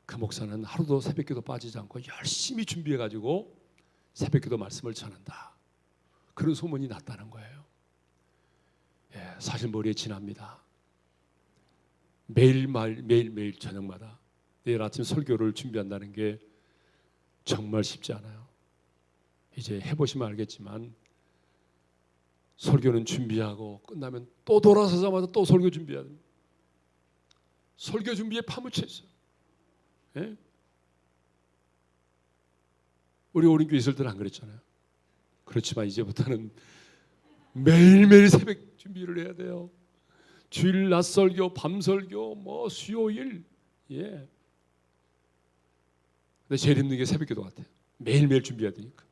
그 목사는 하루도 새벽기도 빠지지 않고 열심히 준비해가지고 새벽기도 말씀을 전한다. 그런 소문이 났다는 거예요. 예, 사실 머리에 지납니다. 매일 저녁마다 내일 아침 설교를 준비한다는 게 정말 쉽지 않아요. 이제 해보시면 알겠지만 설교는 준비하고 끝나면 또 돌아서자마자 또 설교 준비해야 됩니다. 설교 준비에 파묻혀 있어요. 예? 우리 오림교회 있을 때는 안 그랬잖아요. 그렇지만 이제부터는 매일매일 새벽 준비를 해야 돼요. 주일 낮 설교, 밤 설교, 뭐 수요일, 예. 근데 제일 힘든 게 새벽기도 같아요. 매일매일 준비해야 되니까.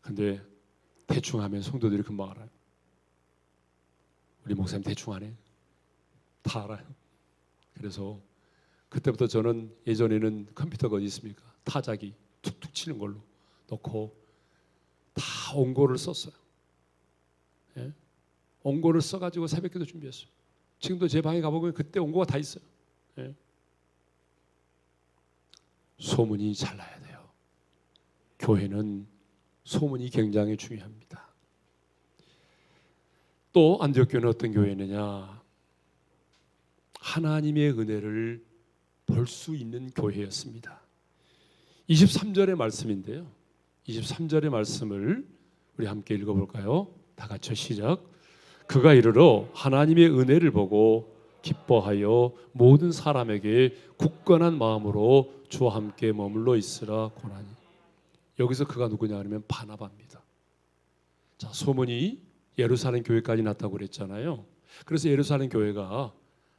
근데 대충 하면 성도들이 금방 알아요. 우리 목사님 대충 하네. 다 알아요. 그래서 그때부터 저는 예전에는 컴퓨터가 어디 있습니까? 타자기 툭툭 치는 걸로 넣고 다 원고를 썼어요. 예? 원고를 써가지고 새벽기도 준비했어요. 지금도 제 방에 가보면 그때 원고가 다 있어요. 예? 소문이 잘 나야 돼요. 교회는 소문이 굉장히 중요합니다. 또 안디옥 교회는 어떤 교회느냐? 하나님의 은혜를 볼 수 있는 교회였습니다. 23절의 말씀인데요. 23절의 말씀을 우리 함께 읽어볼까요? 다 같이 시작. 그가 이르러 하나님의 은혜를 보고 기뻐하여 모든 사람에게 굳건한 마음으로 주와 함께 머물러 있으라 고나니. 여기서 그가 누구냐 하면 바나바입니다. 자, 소문이 예루살렘 교회까지 났다고 그랬잖아요. 그래서 예루살렘 교회가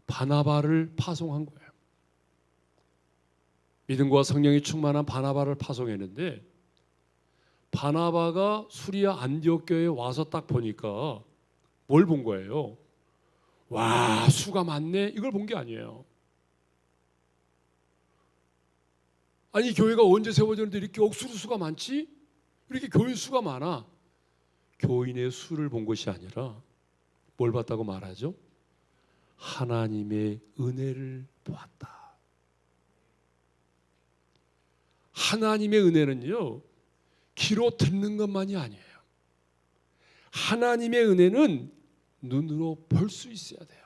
바나바를 파송한 거예요. 믿음과 성령이 충만한 바나바를 파송했는데 바나바가 수리아 안디옥 교회에 와서 딱 보니까 뭘 본 거예요? 와, 수가 많네. 이걸 본 게 아니에요. 아니, 교회가 언제 세워졌는데 이렇게 억수로 수가 많지? 이렇게 교인 수가 많아. 교인의 수를 본 것이 아니라 뭘 봤다고 말하죠? 하나님의 은혜를 보았다. 하나님의 은혜는요, 귀로 듣는 것만이 아니에요. 하나님의 은혜는 눈으로 볼 수 있어야 돼요.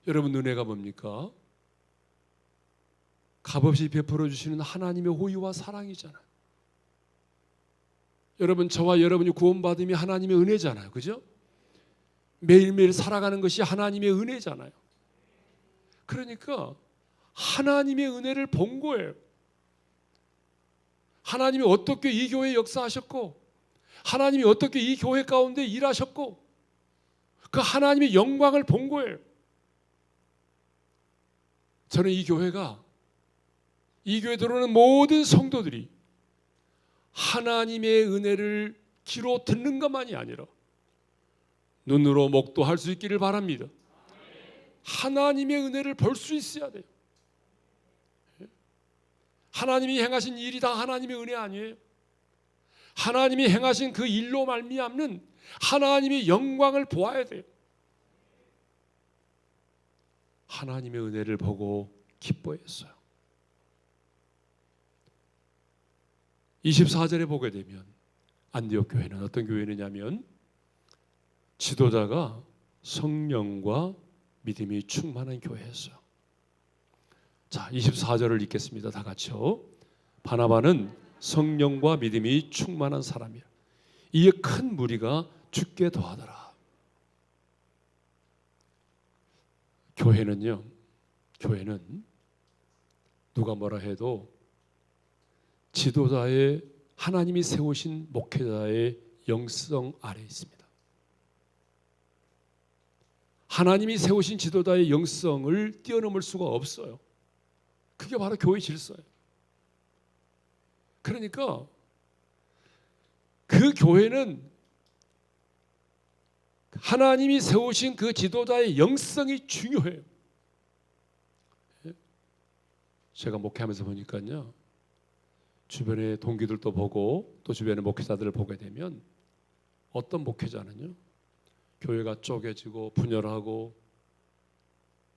여러분, 은혜가 뭡니까? 값없이 베풀어 주시는 하나님의 호의와 사랑이잖아요. 여러분, 저와 여러분이 구원받음이 하나님의 은혜잖아요. 그죠? 매일매일 살아가는 것이 하나님의 은혜잖아요. 그러니까 하나님의 은혜를 본 거예요. 하나님이 어떻게 이 교회에 역사하셨고, 하나님이 어떻게 이 교회 가운데 일하셨고, 그 하나님의 영광을 본 거예요. 저는 이 교회에 들어오는 모든 성도들이 하나님의 은혜를 귀로 듣는 것만이 아니라 눈으로 목도할 수 있기를 바랍니다. 하나님의 은혜를 볼 수 있어야 돼요. 하나님이 행하신 일이 다 하나님의 은혜 아니에요? 하나님이 행하신 그 일로 말미암는 하나님의 영광을 보아야 돼요. 하나님의 은혜를 보고 기뻐했어요. 24절에 보게 되면 안디옥 교회는 어떤 교회느냐면 지도자가 성령과 믿음이 충만한 교회였어요. 자, 24절을 읽겠습니다. 다 같이요. 바나바는 성령과 믿음이 충만한 사람이야. 이에 큰 무리가 죽게 더하더라. 교회는 누가 뭐라 해도 지도자의 하나님이 세우신 목회자의 영성 아래에 있습니다. 하나님이 세우신 지도자의 영성을 뛰어넘을 수가 없어요. 그게 바로 교회 질서예요. 그러니까 그 교회는 하나님이 세우신 그 지도자의 영성이 중요해요. 제가 목회하면서 보니까요, 주변의 동기들도 보고 또 주변의 목회자들을 보게 되면 어떤 목회자는요, 교회가 쪼개지고 분열하고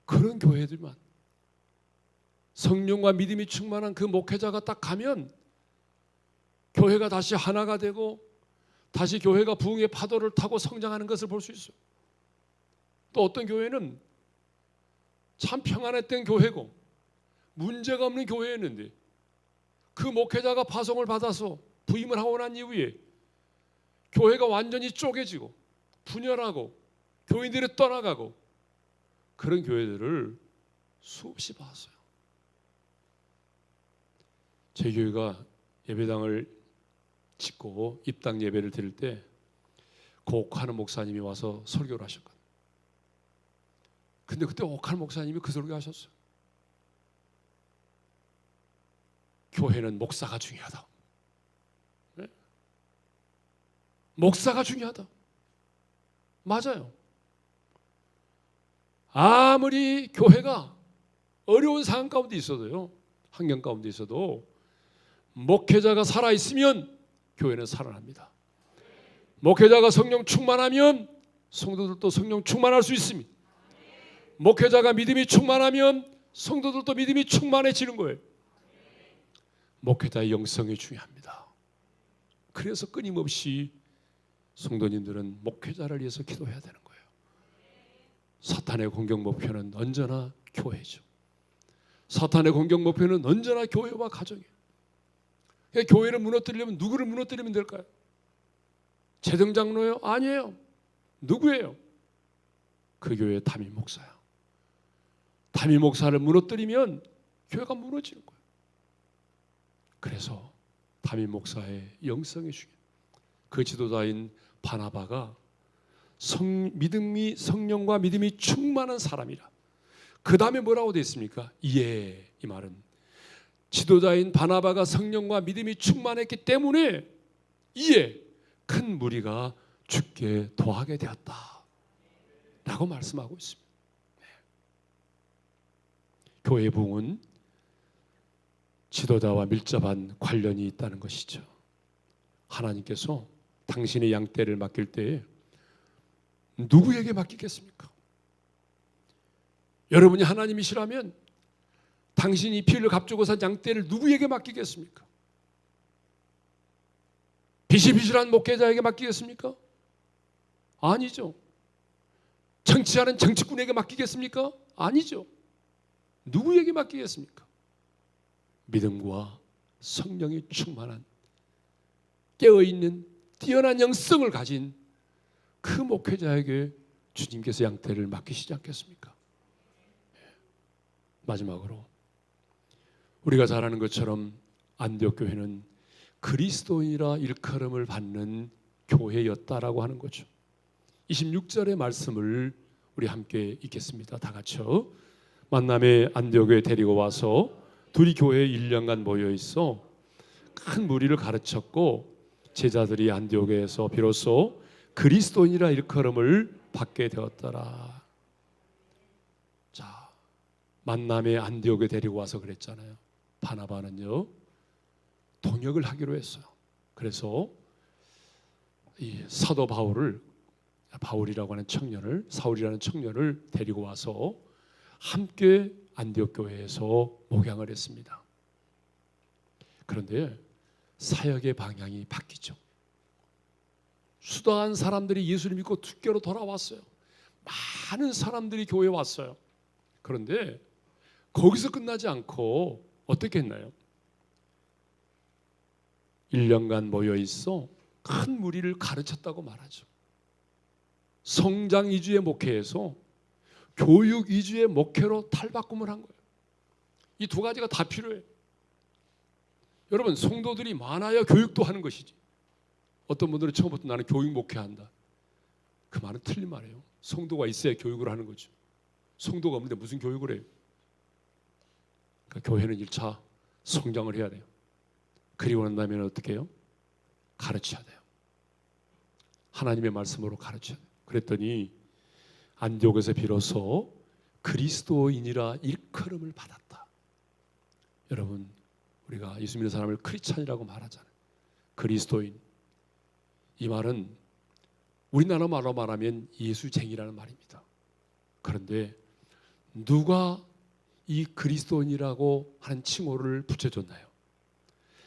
그런 교회들만, 성령과 믿음이 충만한 그 목회자가 딱 가면 교회가 다시 하나가 되고 다시 교회가 부흥의 파도를 타고 성장하는 것을 볼 수 있어요. 또 어떤 교회는 참 평안했던 교회고 문제가 없는 교회였는데 그 목회자가 파송을 받아서 부임을 하고 난 이후에 교회가 완전히 쪼개지고 분열하고 교인들이 떠나가고 그런 교회들을 수없이 봤어요. 제 교회가 예배당을 짓고 입당 예배를 드릴 때 옥하는 목사님이 와서 설교를 하셨거든요. 근데 그때 옥하는 목사님이 그 설교 하셨어요. 교회는 목사가 중요하다. 네? 목사가 중요하다. 맞아요. 아무리 교회가 어려운 상황 가운데 있어도요, 환경 가운데 있어도 목회자가 살아있으면 교회는 살아납니다. 목회자가 성령 충만하면 성도들도 성령 충만할 수 있습니다. 목회자가 믿음이 충만하면 성도들도 믿음이 충만해지는 거예요. 목회자의 영성이 중요합니다. 그래서 끊임없이 성도님들은 목회자를 위해서 기도해야 되는 거예요. 사탄의 공격 목표는 언제나 교회죠. 사탄의 공격 목표는 언제나 교회와 가정이에요. 교회를 무너뜨리려면 누구를 무너뜨리면 될까요? 재정장로요? 아니에요. 누구예요? 그 교회의 담임 목사야. 담임 목사를 무너뜨리면 교회가 무너지는 거예요. 그래서 담임 목사의 영성이 중요해요. 그 지도자인 바나바가 성령과 믿음이 충만한 사람이라. 그 다음에 뭐라고 되어 있습니까? 이 말은 지도자인 바나바가 성령과 믿음이 충만했기 때문에 이에 큰 무리가 죽게 도하게 되었다 라고 말씀하고 있습니다. 교회의 부흥은 지도자와 밀접한 관련이 있다는 것이죠. 하나님께서 당신의 양떼를 맡길 때에 누구에게 맡기겠습니까? 여러분이 하나님이시라면 당신이 피를 값주고 산 양떼를 누구에게 맡기겠습니까? 비실비실한 목회자에게 맡기겠습니까? 아니죠. 정치하는 정치꾼에게 맡기겠습니까? 아니죠. 누구에게 맡기겠습니까? 믿음과 성령이 충만한 깨어있는 뛰어난 영성을 가진 그 목회자에게 주님께서 양떼를 맡기시지 않겠습니까? 마지막으로 우리가 잘 아는 것처럼 안디옥 교회는 그리스도인이라 일컬음을 받는 교회였다라고 하는 거죠. 26절의 말씀을 우리 함께 읽겠습니다. 다 같이요. 만남에 안디옥에 데리고 와서 둘이 교회에 1년간 모여 있어 큰 무리를 가르쳤고 제자들이 안디옥에서 비로소 그리스도인이라 일컬음을 받게 되었더라. 자, 만남에 안디옥에 데리고 와서 그랬잖아요. 바나바는요 동역을 하기로 했어요. 그래서 이 사도 바울이라고 하는 청년을, 사울이라는 청년을 데리고 와서 함께 안디옥 교회에서 목양을 했습니다. 그런데 사역의 방향이 바뀌죠. 수다한 사람들이 예수를 믿고 투교로 돌아왔어요. 많은 사람들이 교회에 왔어요. 그런데 거기서 끝나지 않고 어떻게 했나요? 1년간 모여 있어 큰 무리를 가르쳤다고 말하죠. 성장 위주의 목회에서 교육 위주의 목회로 탈바꿈을 한 거예요. 이 두 가지가 다 필요해요. 여러분, 성도들이 많아야 교육도 하는 것이지. 어떤 분들은 처음부터 나는 교육 목회한다. 그 말은 틀린 말이에요. 성도가 있어야 교육을 하는 거죠. 성도가 없는데 무슨 교육을 해요? 그러니까 교회는 1차 성장을 해야 돼요. 그리고 난 다음에는 어떻게 해요? 가르쳐야 돼요. 하나님의 말씀으로 가르쳐야 돼요. 그랬더니 안디옥에서 비로소 그리스도인이라 일컬음을 받았다. 여러분, 우리가 예수 믿는 사람을 크리스찬이라고 말하잖아요. 그리스도인. 이 말은 우리나라 말로 말하면 예수쟁이라는 말입니다. 그런데 누가 이 그리스도인이라고 하는 칭호를 붙여줬나요?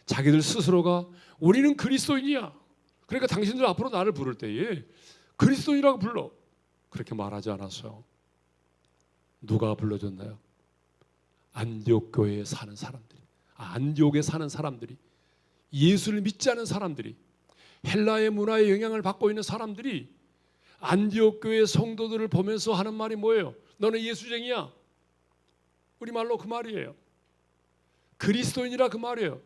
자기들 스스로가 우리는 그리스도인이야. 그러니까 당신들 앞으로 나를 부를 때에 그리스도인이라고 불러. 그렇게 말하지 않았어요. 누가 불러줬나요? 안디옥 교회에 사는 사람들이, 안디옥에 사는 사람들이, 예수를 믿지 않은 사람들이, 헬라의 문화에 영향을 받고 있는 사람들이 안디옥 교회 성도들을 보면서 하는 말이 뭐예요? 너는 예수쟁이야. 우리말로 그 말이에요. 그리스도인이라 그 말이에요.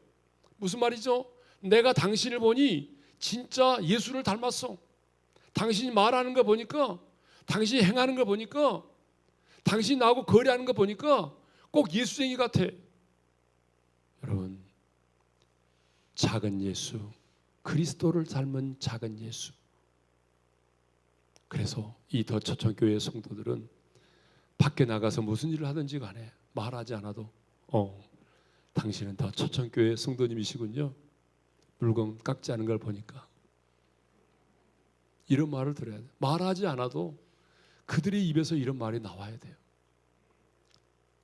무슨 말이죠? 내가 당신을 보니 진짜 예수를 닮았어. 당신이 말하는 거 보니까, 당신이 행하는 거 보니까, 당신이 나하고 거래하는 거 보니까 꼭 예수쟁이 같아. 여러분, 작은 예수, 그리스도를 닮은 작은 예수. 그래서 이 더 초청교회 성도들은 밖에 나가서 무슨 일을 하든지 간에 말하지 않아도 당신은 더 초청교회 성도님이시군요. 물건 깎지 않은 걸 보니까. 이런 말을 들어야 돼요. 말하지 않아도 그들의 입에서 이런 말이 나와야 돼요.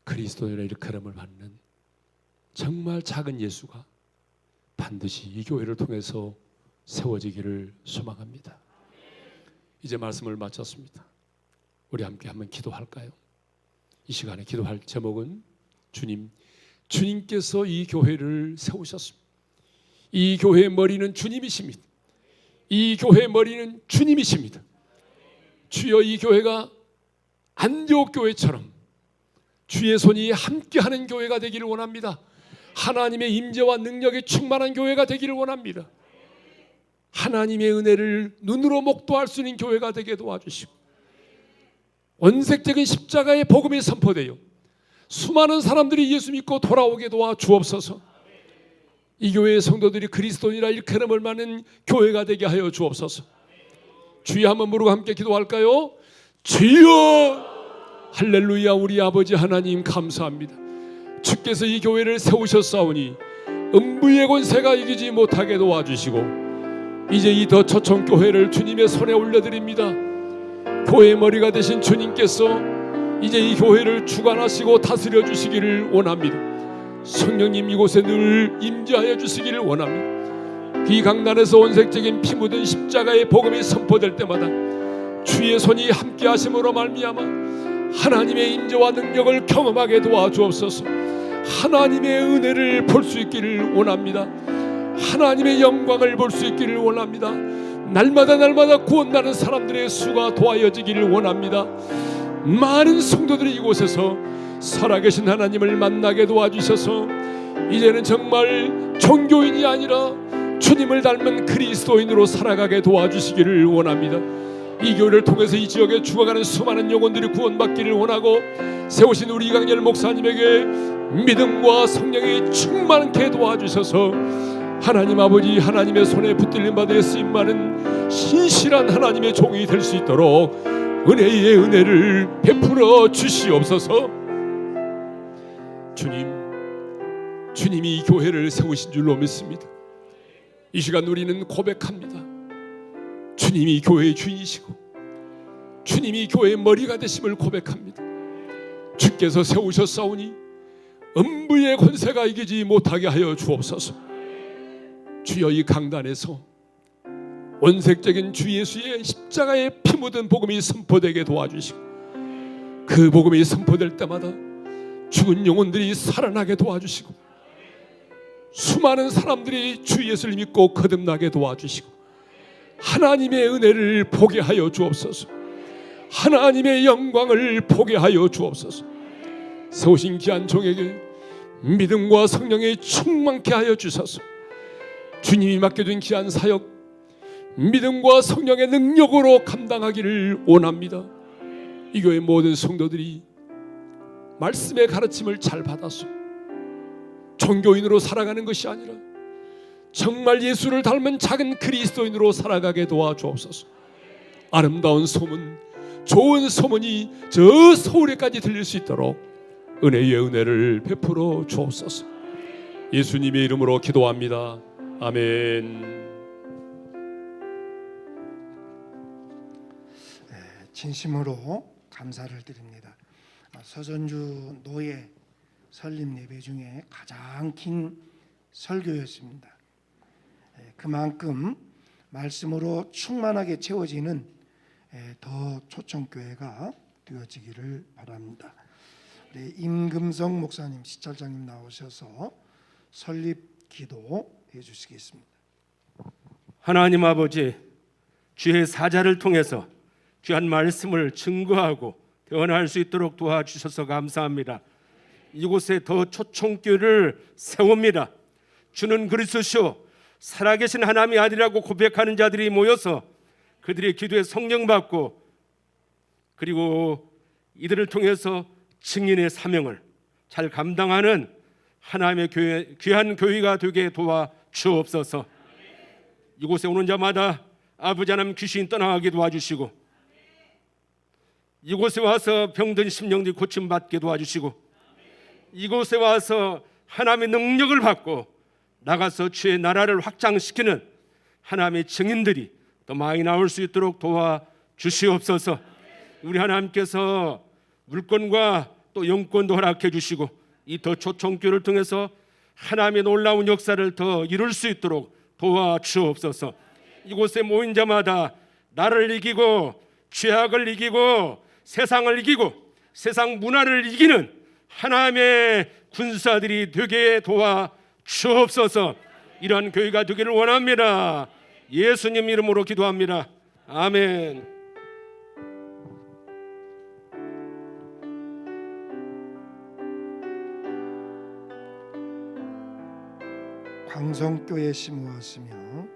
그리스도인의 일컬음을 받는 정말 작은 예수가 반드시 이 교회를 통해서 세워지기를 소망합니다. 이제 말씀을 마쳤습니다. 우리 함께 한번 기도할까요? 이 시간에 기도할 제목은 주님께서 이 교회를 세우셨습니다. 이 교회의 머리는 주님이십니다. 이 교회의 머리는 주님이십니다. 주여, 이 교회가 안디옥 교회처럼 주의 손이 함께하는 교회가 되기를 원합니다. 하나님의 임재와 능력에 충만한 교회가 되기를 원합니다. 하나님의 은혜를 눈으로 목도할 수 있는 교회가 되게 도와주시고, 원색적인 십자가의 복음이 선포되어 수많은 사람들이 예수 믿고 돌아오게 도와 주옵소서. 이 교회의 성도들이 그리스도인이라 일컬음을 받는 교회가 되게 하여 주옵소서. 주여, 한번 부르고 함께 기도할까요? 주여! 할렐루야. 우리 아버지 하나님 감사합니다. 주께서 이 교회를 세우셨사오니 음부의 권세가 이기지 못하게 도와주시고, 이제 이 더 초청교회를 주님의 손에 올려드립니다. 교회의 머리가 되신 주님께서 이제 이 교회를 주관하시고 다스려 주시기를 원합니다. 성령님, 이곳에 늘 임재하여 주시기를 원합니다. 이 강단에서 원색적인 피 묻은 십자가의 복음이 선포될 때마다 주의 손이 함께 하심으로 말미암아 하나님의 임재와 능력을 경험하게 도와주옵소서. 하나님의 은혜를 볼 수 있기를 원합니다. 하나님의 영광을 볼 수 있기를 원합니다. 날마다 구원나는 사람들의 수가 도하여지기를 원합니다. 많은 성도들이 이곳에서 살아계신 하나님을 만나게 도와주셔서 이제는 정말 종교인이 아니라 주님을 닮은 그리스도인으로 살아가게 도와주시기를 원합니다. 이 교회를 통해서 이 지역에 죽어가는 수많은 영혼들이 구원받기를 원하고, 세우신 우리 이강렬 목사님에게 믿음과 성령이 충만케 도와주셔서 하나님 아버지, 하나님의 손에 붙들림 받아 쓰임받는 신실한 하나님의 종이 될 수 있도록 은혜의 은혜를 베풀어 주시옵소서. 주님이 이 교회를 세우신 줄로 믿습니다. 이 시간 우리는 고백합니다. 주님이 교회의 주인이시고 주님이 교회의 머리가 되심을 고백합니다. 주께서 세우셨사오니 음부의 권세가 이기지 못하게 하여 주옵소서. 주여, 이 강단에서 원색적인 주 예수의 십자가에 피 묻은 복음이 선포되게 도와주시고, 그 복음이 선포될 때마다 죽은 영혼들이 살아나게 도와주시고, 수많은 사람들이 주 예수를 믿고 거듭나게 도와주시고, 하나님의 은혜를 보게 하여 주옵소서. 하나님의 영광을 보게 하여 주옵소서. 세우신 귀한 종에게 믿음과 성령에 충만케 하여 주소서. 주님이 맡겨둔 귀한 사역 믿음과 성령의 능력으로 감당하기를 원합니다. 이 교회 모든 성도들이 말씀의 가르침을 잘 받아서 종교인으로 살아가는 것이 아니라 정말 예수를 닮은 작은 그리스도인으로 살아가게 도와주옵소서. 아름다운 소문, 좋은 소문이 저 서울에까지 들릴 수 있도록 은혜의 은혜를 베풀어 주옵소서. 예수님의 이름으로 기도합니다. 아멘. 진심으로 감사를 드립니다. 서전주 노예 설립 예배 중에 가장 긴 설교였습니다. 그만큼 말씀으로 충만하게 채워지는 더 초청교회가 되어지기를 바랍니다. 임금성 목사님, 시찰장님 나오셔서 설립 기도해 주시겠습니다. 하나님 아버지, 주의 사자를 통해서 귀한 말씀을 증거하고 변화할 수 있도록 도와주셔서 감사합니다. 이곳에 더 초청교를 세웁니다. 주는 그리스도시요 살아계신 하나님의 아들이라고 고백하는 자들이 모여서 그들의 기도에 성령 받고 그리고 이들을 통해서 증인의 사명을 잘 감당하는 하나님의 교회, 귀한 교회가 되게 도와주옵소서. 이곳에 오는 자마다 아버지 하나님 귀신 떠나가게 도와주시고 이곳에 와서 병든 심령들이 고침받게 도와주시고 이곳에 와서 하나님의 능력을 받고 나가서 주의 나라를 확장시키는 하나님의 증인들이 더 많이 나올 수 있도록 도와주시옵소서. 우리 하나님께서 물권과 또 영권도 허락해 주시고 이 더 초청교를 통해서 하나님의 놀라운 역사를 더 이룰 수 있도록 도와주옵소서. 이곳에 모인 자마다 나를 이기고 죄악을 이기고 세상을 이기고 세상 문화를 이기는 하나님의 군사들이 되게 도와주옵소서. 이러한 교회가 되기를 원합니다. 예수님 이름으로 기도합니다. 아멘. 광성교회 심우하시며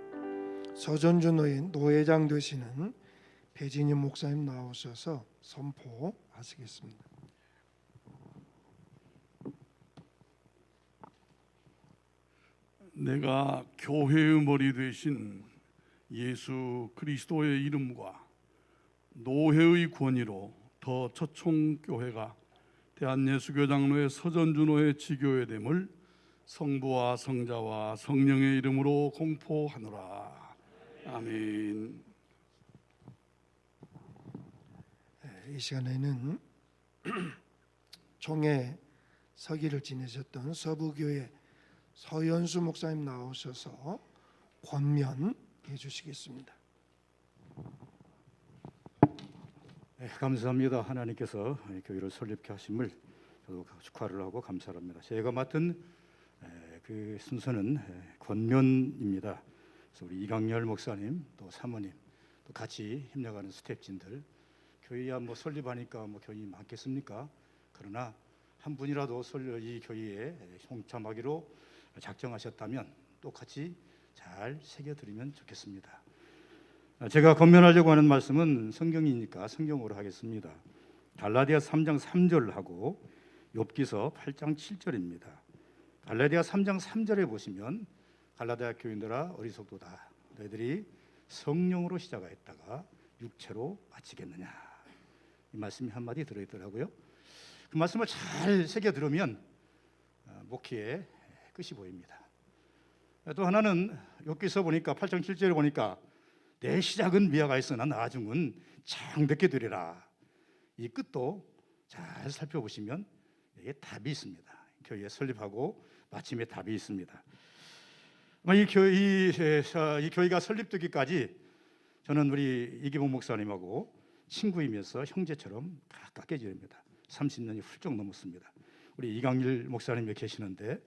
서전주 노회장 되시는 배진희 목사님 나오셔서 선포하시겠습니다. 내가 교회의 머리 되신 예수 그리스도의 이름과 노회의 권위로 더 초청교회가 대한예수교장로의 서전주노회 지교회됨을 성부와 성자와 성령의 이름으로 공포하노라. 아멘. 이 시간에는 총회 서기를 지내셨던 서부교회 서연수 목사님 나오셔서 권면해 주시겠습니다. 네, 감사합니다. 하나님께서 교회를 설립케 하심을 저도 축하를 하고 감사합니다. 제가 맡은 그 순서는 권면입니다. 그래서 우리 이강렬 목사님 또 사모님 또 같이 협력하는 스태프진들 교회야 뭐 설립하니까 뭐 교인이 많겠습니까? 그러나 한 분이라도 이 교회에 동참하기로 작정하셨다면 또 같이 잘 새겨드리면 좋겠습니다. 제가 권면하려고 하는 말씀은 성경이니까 성경으로 하겠습니다. 갈라디아 3장 3절하고 욥기서 8장 7절입니다. 갈라디아 3장 3절에 보시면 갈라디아 교인들아 어리석도다. 너희들이 성령으로 시작하였다가 육체로 마치겠느냐. 이 말씀이 한마디 들어있더라고요. 그 말씀을 잘 새겨 들으면 목회의 끝이 보입니다. 또 하나는 욥기서 보니까 8장 7절에 보니까 내 시작은 미화가 있으나 나중은 창백게 되리라. 이 끝도 잘 살펴보시면 이게 답이 있습니다. 교회 설립하고 마침에 답이 있습니다. 이 교회가 설립되기까지 저는 우리 이기봉 목사님하고 친구이면서 형제처럼 가깝게 지냅니다. 30년이 훌쩍 넘었습니다. 우리 이강일 목사님이 계시는데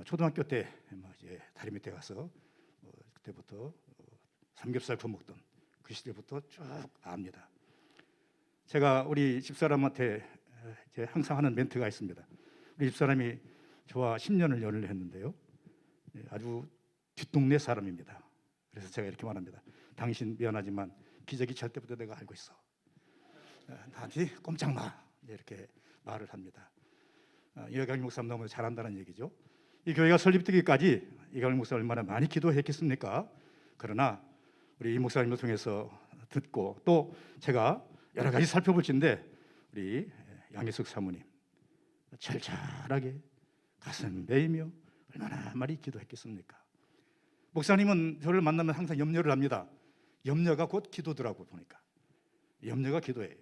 초등학교 때 이제 다리 밑에 가서 그때부터 삼겹살 퍼먹던 그 시대부터 쭉 압니다. 제가 우리 집사람한테 이제 항상 하는 멘트가 있습니다. 우리 집사람이 저와 10년을 연애를 했는데요. 아주 뒷동네 사람입니다. 그래서 제가 이렇게 말합니다. 당신 미안하지만 기저귀 찰 때부터 내가 알고 있어. 나한테 꼼짝 마. 이렇게 말을 합니다. 이강일 목사님 너무 잘한다는 얘기죠. 이 교회가 설립되기까지 이강일 목사님 얼마나 많이 기도했겠습니까? 그러나 우리 이 목사님을 통해서 듣고 또 제가 여러 가지 살펴볼 텐데 우리 양희숙 사모님 절절하게 가슴 베이며 얼마나 많이 기도했겠습니까? 목사님은 저를 만나면 항상 염려를 합니다. 염려가 곧 기도더라고 보니까. 염려가 기도예요.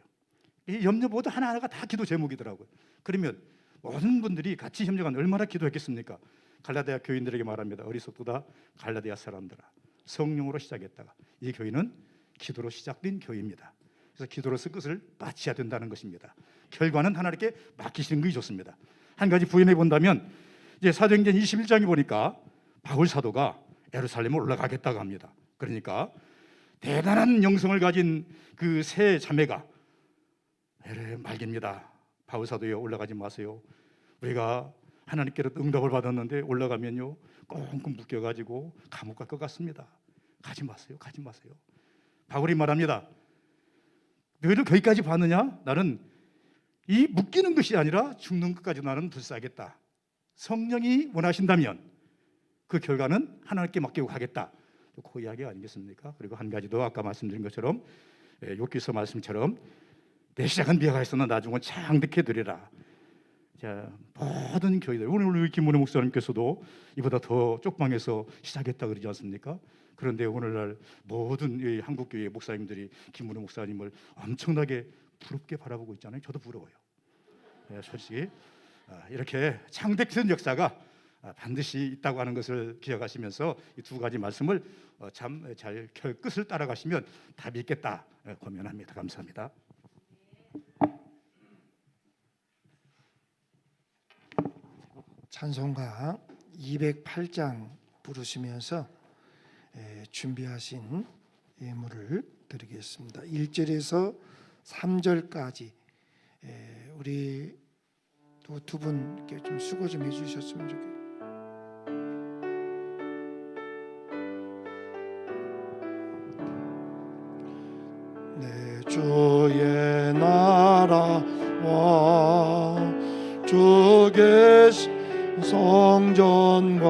이 염려 모두 하나하나가 다 기도 제목이더라고요. 그러면 모든 분들이 같이 협력한 얼마나 기도했겠습니까? 갈라디아 교인들에게 말합니다. 어리석도다 갈라디아 사람들아, 성령으로 시작했다가 이 교회는 기도로 시작된 교회입니다. 그래서 기도로서 끝을 마쳐야 된다는 것입니다. 결과는 하나님께 맡기시는 것이 좋습니다. 한 가지 부연해 본다면 이제 사도행전 21장에 보니까 바울 사도가 예루살렘에 올라가겠다고 합니다. 그러니까 대단한 영성을 가진 그 세 자매가 말깁니다. 바울 사도여 올라가지 마세요. 우리가 하나님께로부터 응답을 받았는데 올라가면요 꽁꽁 묶여가지고 감옥 갈 것 같습니다. 가지 마세요. 가지 마세요. 바울이 말합니다. 너희들 거기까지 봤느냐? 나는 이 묶이는 것이 아니라 죽는 것까지 나는 불사하겠다. 성령이 원하신다면 그 결과는 하나님께 맡기고 가겠다. 그 이야기 아니겠습니까? 그리고 한 가지 더 아까 말씀드린 것처럼 욥기서 말씀처럼 내 시작은 비하가 있으나 나중은 창득해 드리라. 자, 모든 교회들 오늘 김문혜 목사님께서도 이보다 더 쪽방에서 시작했다 그러지 않습니까? 그런데 오늘날 모든 한국 교회 목사님들이 김문혜 목사님을 엄청나게 부럽게 바라보고 있잖아요. 저도 부러워요. 솔직히 이렇게 창대된 역사가 반드시 있다고 하는 것을 기억하시면서 이 두 가지 말씀을 참 잘 끝을 따라가시면 답이 있겠다 고민합니다. 감사합니다. 찬송가 208장 부르시면서 준비하신 예물을 드리겠습니다. 1절에서 3절까지 우리 또 두 분께 좀 수고 좀 해주셨으면 좋겠습니다. 내 주의 나라와 주 계신 성전과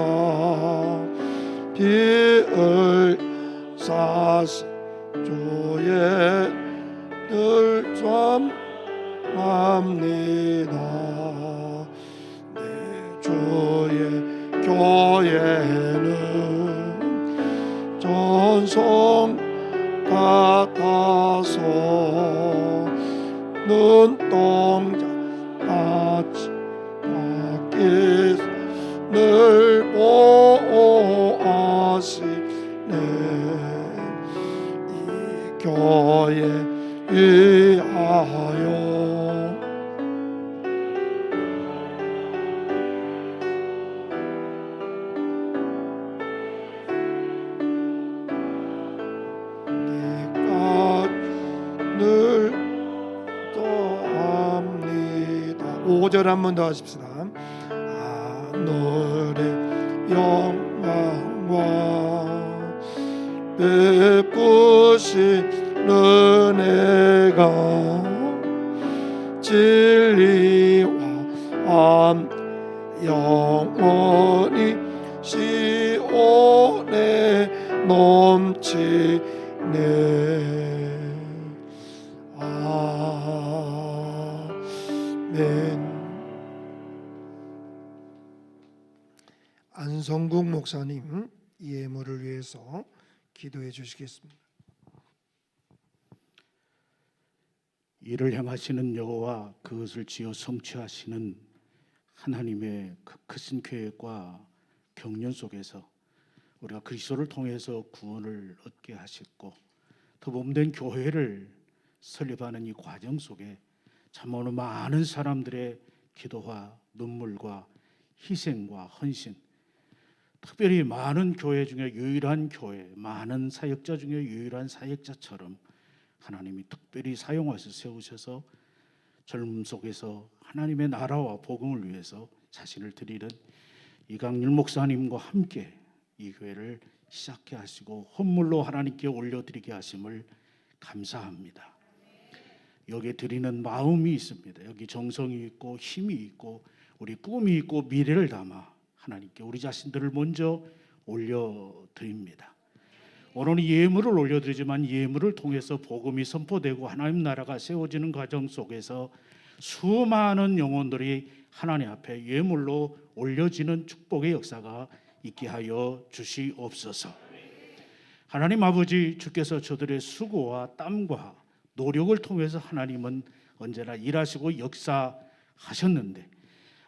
비을 사시 주의 늘 전합니다. 내 주의 교회는 전성 같아서 눈동자 같이 밖에 늘 보호하시네. 이 교회 위하여 늘 또합니다. 5절 한 번 더 하십시다. 하늘의 영광과 베푸신 은혜가 진리와 함 영원히 시온에 넘치네. 아멘. 안성국 목사님 이 예물을 위해서 기도해 주시겠습니다. 이를 향하시는 여호와 그것을 지어 성취하시는 하나님의 그 크신 계획과 경륜 속에서 우리가 그리스도를 통해서 구원을 얻게 하셨고 더 몸된 교회를 설립하는 이 과정 속에 참으로 많은 사람들의 기도와 눈물과 희생과 헌신, 특별히 많은 교회 중에 유일한 교회, 많은 사역자 중에 유일한 사역자처럼 하나님이 특별히 사용하셔서 세우셔서 젊음 속에서 하나님의 나라와 복음을 위해서 자신을 드리는 이강률 목사님과 함께 이 교회를 시작해 하시고 헌물로 하나님께 올려드리게 하심을 감사합니다. 여기에 드리는 마음이 있습니다. 여기 정성이 있고 힘이 있고 우리 꿈이 있고 미래를 담아 하나님께 우리 자신들을 먼저 올려드립니다. 오늘은 예물을 올려드리지만 예물을 통해서 복음이 선포되고 하나님 나라가 세워지는 과정 속에서 수많은 영혼들이 하나님 앞에 예물로 올려지는 축복의 역사가 있게 하여 주시옵소서. 하나님 아버지, 주께서 저들의 수고와 땀과 노력을 통해서 하나님은 언제나 일하시고 역사하셨는데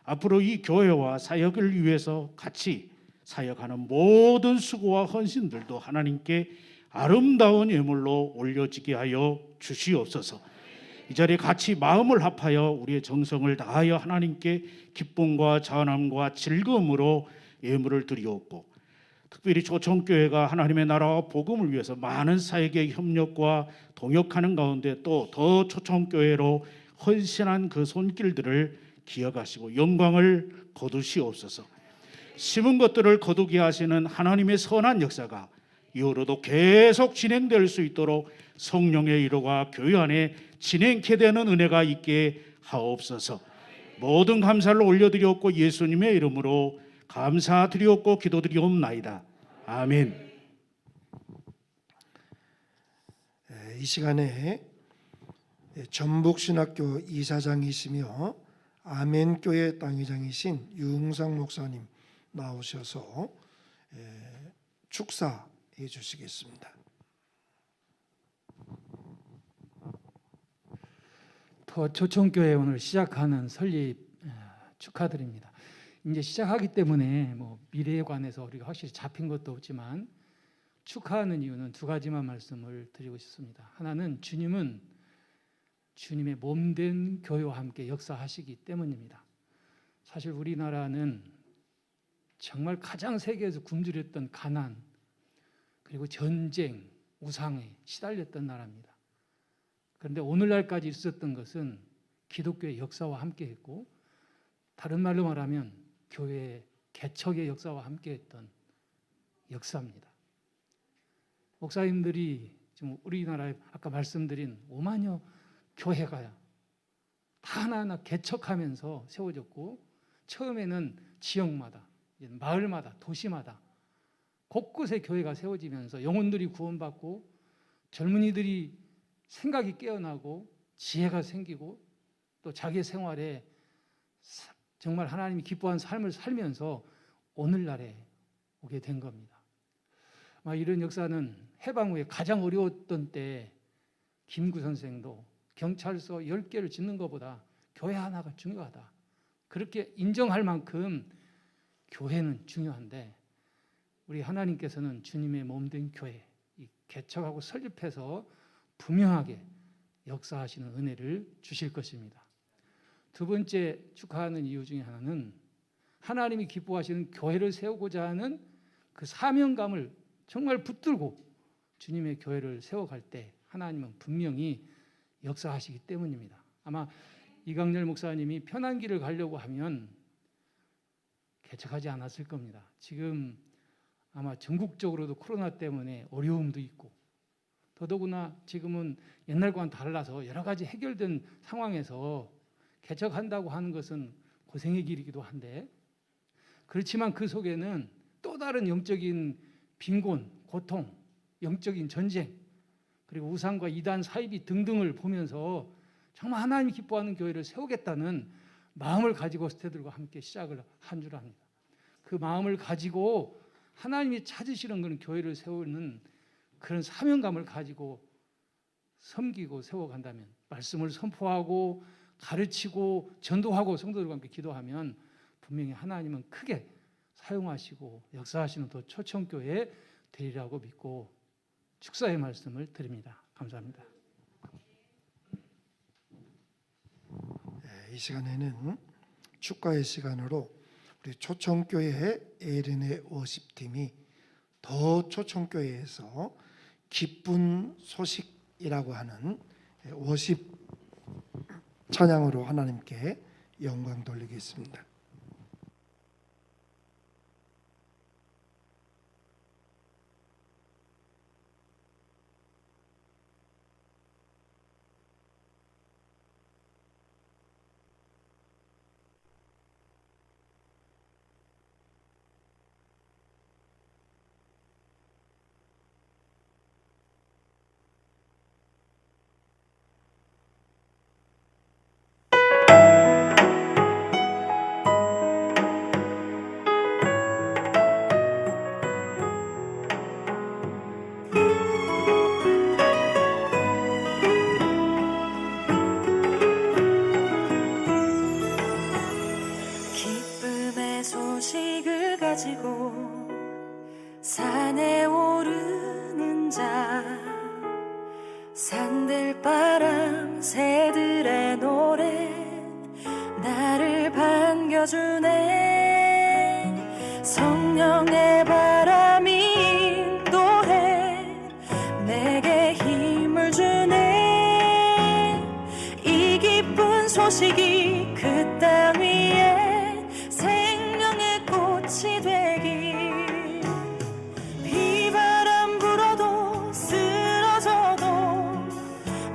앞으로 이 교회와 사역을 위해서 같이 사역하는 모든 수고와 헌신들도 하나님께 아름다운 예물로 올려지게 하여 주시옵소서. 이 자리에 같이 마음을 합하여 우리의 정성을 다하여 하나님께 기쁨과 전함과 즐거움으로 예물을 드리옵고, 특별히 초청교회가 하나님의 나라와 복음을 위해서 많은 사역의 협력과 동역하는 가운데 또 더 초청교회로 헌신한 그 손길들을 기억하시고 영광을 거두시옵소서. 심은 것들을 거두게 하시는 하나님의 선한 역사가 이후로도 계속 진행될 수 있도록 성령의 이루가 교회 안에 진행케 되는 은혜가 있게 하옵소서. 모든 감사를 올려드리옵고 예수님의 이름으로 감사드리옵고 기도드리옵나이다. 아멘. 이 시간에 전북신학교 이사장이시며 아멘교회 당회장이신 유흥상 목사님 나오셔서 축사해 주시겠습니다. 초청교회 오늘 시작하는 설립 축하드립니다. 이제 시작하기 때문에 뭐 미래에 관해서 우리가 확실히 잡힌 것도 없지만 축하하는 이유는 두 가지만 말씀을 드리고 싶습니다. 하나는 주님은 주님의 몸된 교회와 함께 역사하시기 때문입니다. 사실 우리나라는 정말 가장 세계에서 굶주렸던 가난 그리고 전쟁, 우상에 시달렸던 나라입니다. 그런데 오늘날까지 있었던 것은 기독교의 역사와 함께했고 다른 말로 말하면 교회의 개척의 역사와 함께했던 역사입니다. 목사님들이 지금 우리나라에 아까 말씀드린 5만여 교회가 다 하나하나 개척하면서 세워졌고 처음에는 지역마다, 마을마다, 도시마다 곳곳에 교회가 세워지면서 영혼들이 구원받고 젊은이들이 생각이 깨어나고 지혜가 생기고 또 자기 생활에 정말 하나님이 기뻐하는 삶을 살면서 오늘날에 오게 된 겁니다. 이런 역사는 해방 후에 가장 어려웠던 때 김구 선생도 경찰서 10개를 짓는 것보다 교회 하나가 중요하다. 그렇게 인정할 만큼 교회는 중요한데 우리 하나님께서는 주님의 몸된 교회 개척하고 설립해서 분명하게 역사하시는 은혜를 주실 것입니다. 두 번째 축하하는 이유 중에 하나는 하나님이 기뻐하시는 교회를 세우고자 하는 그 사명감을 정말 붙들고 주님의 교회를 세워갈 때 하나님은 분명히 역사하시기 때문입니다. 아마 이강렬 목사님이 편한 길을 가려고 하면 개척하지 않았을 겁니다. 지금 아마 전국적으로도 코로나 때문에 어려움도 있고 더더구나 지금은 옛날과는 달라서 여러 가지 해결된 상황에서 개척한다고 하는 것은 고생의 길이기도 한데 그렇지만 그 속에는 또 다른 영적인 빈곤, 고통, 영적인 전쟁 그리고 우상과 이단 사이비 등등을 보면서 정말 하나님이 기뻐하는 교회를 세우겠다는 마음을 가지고 스태들과 함께 시작을 한 줄 압니다. 그 마음을 가지고 하나님이 찾으시는 그런 교회를 세우는 그런 사명감을 가지고 섬기고 세워간다면 말씀을 선포하고 가르치고 전도하고 성도들과 함께 기도하면 분명히 하나님은 크게 사용하시고 역사하시는 또 초청교회 되리라고 믿고 축사의 말씀을 드립니다. 감사합니다. 이 시간에는 축가의 시간으로 우리 초청교회 에른의 워십팀이 더 초청교회에서 기쁜 소식 찬양이라고 하는 워십 찬양으로 하나님께 영광 돌리겠습니다. 기쁨의 소식을 가지고 산에 오르는 자, 산들바람 새들의 노래 나를 반겨주네. 성령의 바람이 인도해 내게 힘을 주네. 이 기쁜 소식이 그 땅 위에 생명의 꽃이 되길. 비바람 불어도 쓰러져도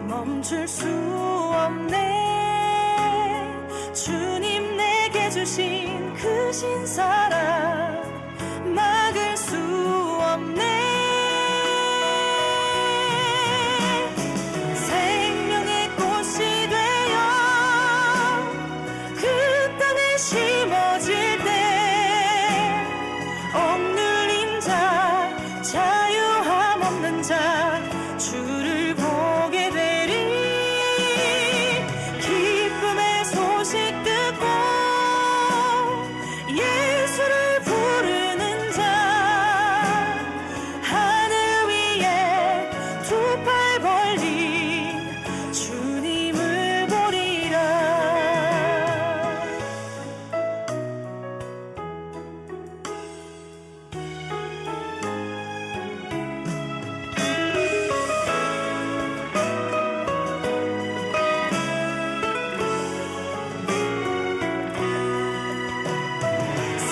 멈출 수 없네. 주님 내게 주신 그 신사랑 막을 수 없네. 생명의 꽃이 되어 그 땅에 심어질 때 억눌린 자, 자유함 없는 자 주를 보게 되리. 기쁨의 소식 듣고 예수를 부르는 자, 하늘 위에 두 팔 벌린 주님을 보리라.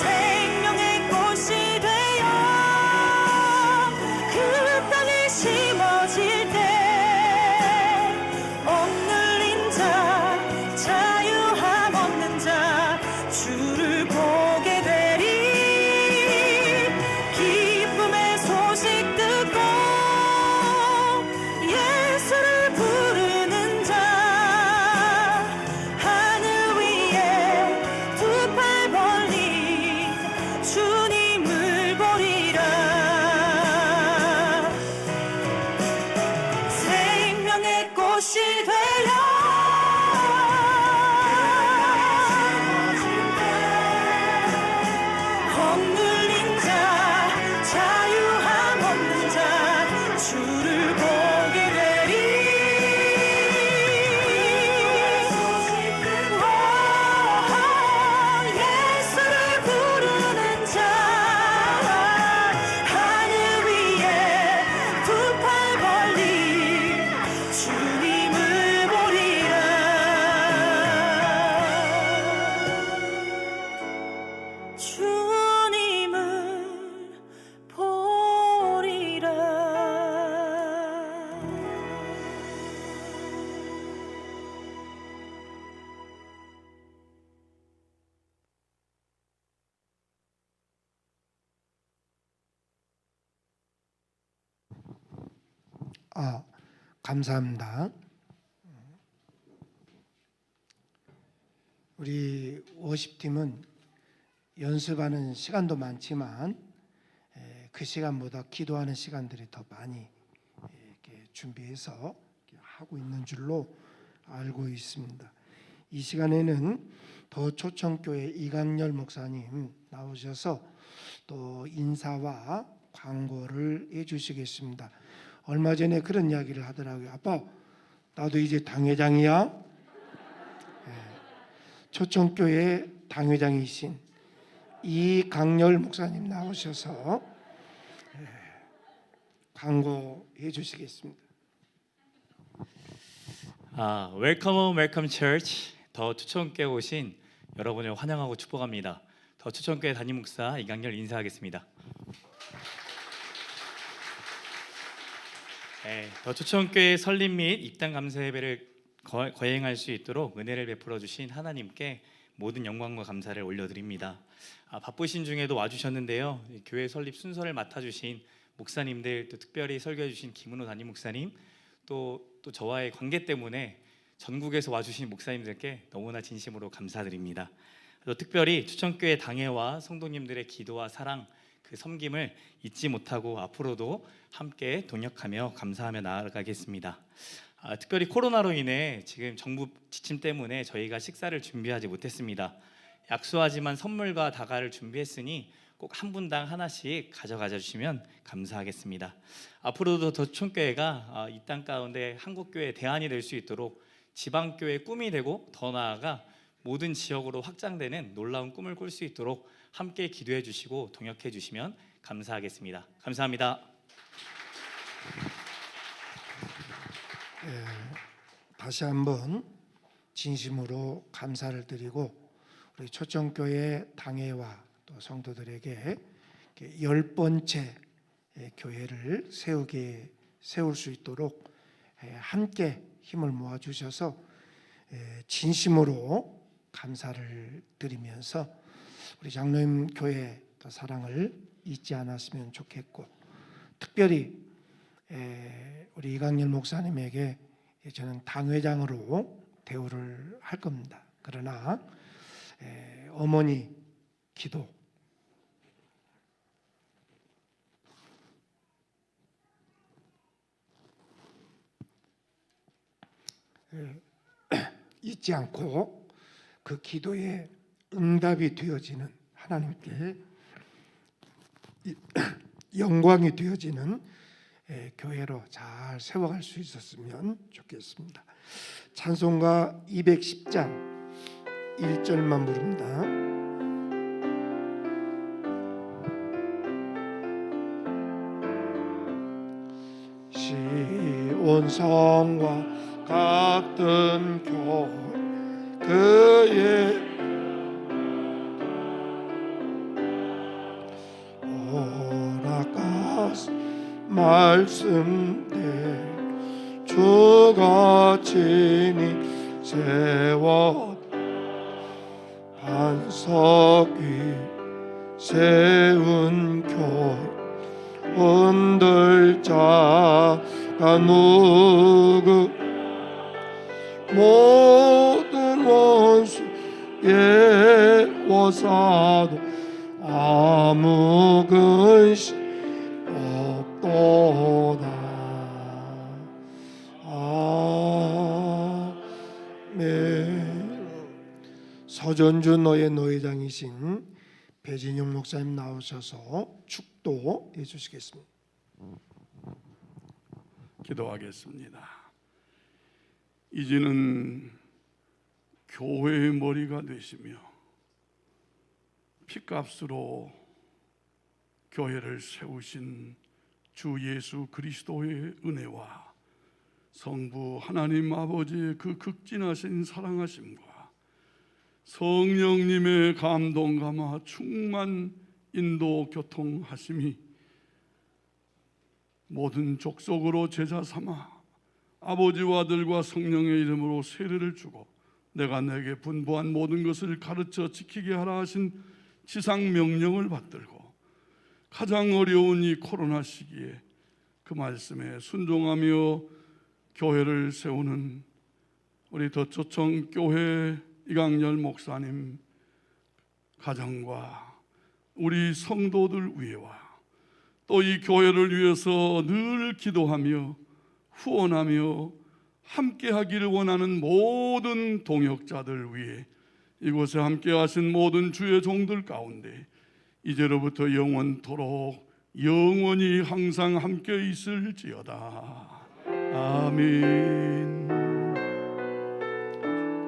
생명의 꽃이 되어 그 땅에 심어질 때 억눌린 자, 자유함 없는 자 주를 보게 되리. 기쁨의 소식 듣고 예수를 부르는 자, 하늘 위에 두 팔 벌린 주님을 보리라. 생명의 꽃이 되어 억눌린 자, 자유함 없는 자 주를 보게 되리. 예수를 부르는 자, 하늘 위에 두 팔 벌린 주님을 보리라. 주님을 보리라. 감사합니다. 우리 워십팀은 연습하는 시간도 많지만 그 시간보다 기도하는 시간들이 더 많이 이렇게 준비해서 이렇게 하고 있는 줄로 알고 있습니다. 이 시간에는 더 초청교회 이강렬 목사님 나오셔서 또 인사와 광고를 해주시겠습니다. 얼마 전에 그런 이야기를 하더라고요. 아빠, 나도 이제 당회장이야. 초청교회 당회장이신 이강렬 목사님 나오셔서 광고해 주시겠습니다. 웰컴 웰컴 처치 더 추천교회 오신 여러분을 환영하고 축복합니다. 더 추천교회 담임 목사 이강렬 인사하겠습니다. 더 추천교회 설립 및 입당 감사 예배를 거행할 수 있도록 은혜를 베풀어 주신 하나님께 모든 영광과 감사를 올려드립니다. 바쁘신 중에도 와주셨는데요. 교회 설립 순서를 맡아주신 목사님들, 또 특별히 설교해 주신 김은호 담임 목사님, 또 저와의 관계 때문에 전국에서 와주신 목사님들께 너무나 진심으로 감사드립니다. 또 특별히 추천교회 당회와 성도님들의 기도와 사랑, 그 섬김을 잊지 못하고 앞으로도 함께 동역하며 감사하며 나아가겠습니다. 특별히 코로나로 인해 지금 정부 지침 때문에 저희가 식사를 준비하지 못했습니다. 약소하지만 선물과 다가를 준비했으니 꼭 한 분당 하나씩 가져가 주시면 감사하겠습니다. 앞으로도 더 추천교회가 이 땅 가운데 한국교회의 대안이 될 수 있도록 지방교회의 꿈이 되고 더 나아가 모든 지역으로 확장되는 놀라운 꿈을 꿀 수 있도록 함께 기도해 주시고 동역해 주시면 감사하겠습니다. 감사합니다. 다시 한번 진심으로 감사를 드리고 우리 초청교회 당회와 또 성도들에게 10번째 교회를 세울 수 있도록 함께 힘을 모아 주셔서 진심으로 감사를 드리면서 우리 장로님 교회 사랑을 잊지 않았으면 좋겠고, 특별히 우리 이강렬 목사님에게 저는 당회장으로 대우를 할 겁니다. 그러나 어머니 기도, 잊지 않고 그 기도에 응답이 되어지는 하나님께 영광이 되어지는 교회로 잘 세워갈 수 있었으면 좋겠습니다. 찬송가 210장 1절만 부릅니다. 시온성과 같은 교회 그의 오락가스 말씀대 주가 친히 세워 반석 위 세운 교회 흔들 자가 누구 모든 원수 예워사도 아무 근심 없도다. 아멘. 서전주 노예 노회장이신 배진용 목사님 나오셔서 축도해 주시겠습니다. 기도하겠습니다. 이제는 교회의 머리가 되시며 핏값으로 교회를 세우신 주 예수 그리스도의 은혜와 성부 하나님 아버지의 그 극진하신 사랑하심과 성령님의 감동 감화 충만 인도 교통하심이 모든 족속으로 제자 삼아 아버지와 아들과 성령의 이름으로 세례를 주고 내가 내게 분부한 모든 것을 가르쳐 지키게 하라 하신 지상 명령을 받들고 가장 어려운 이 코로나 시기에 그 말씀에 순종하며 교회를 세우는 우리 더초청교회 이강렬 목사님 가정과 우리 성도들 위에와 또 이 교회를 위해서 늘 기도하며 후원하며 함께하기를 원하는 모든 동역자들 위해 이곳에 함께하신 모든 주의 종들 가운데 이제로부터 영원토록 영원히 항상 함께 있을지어다. 아멘.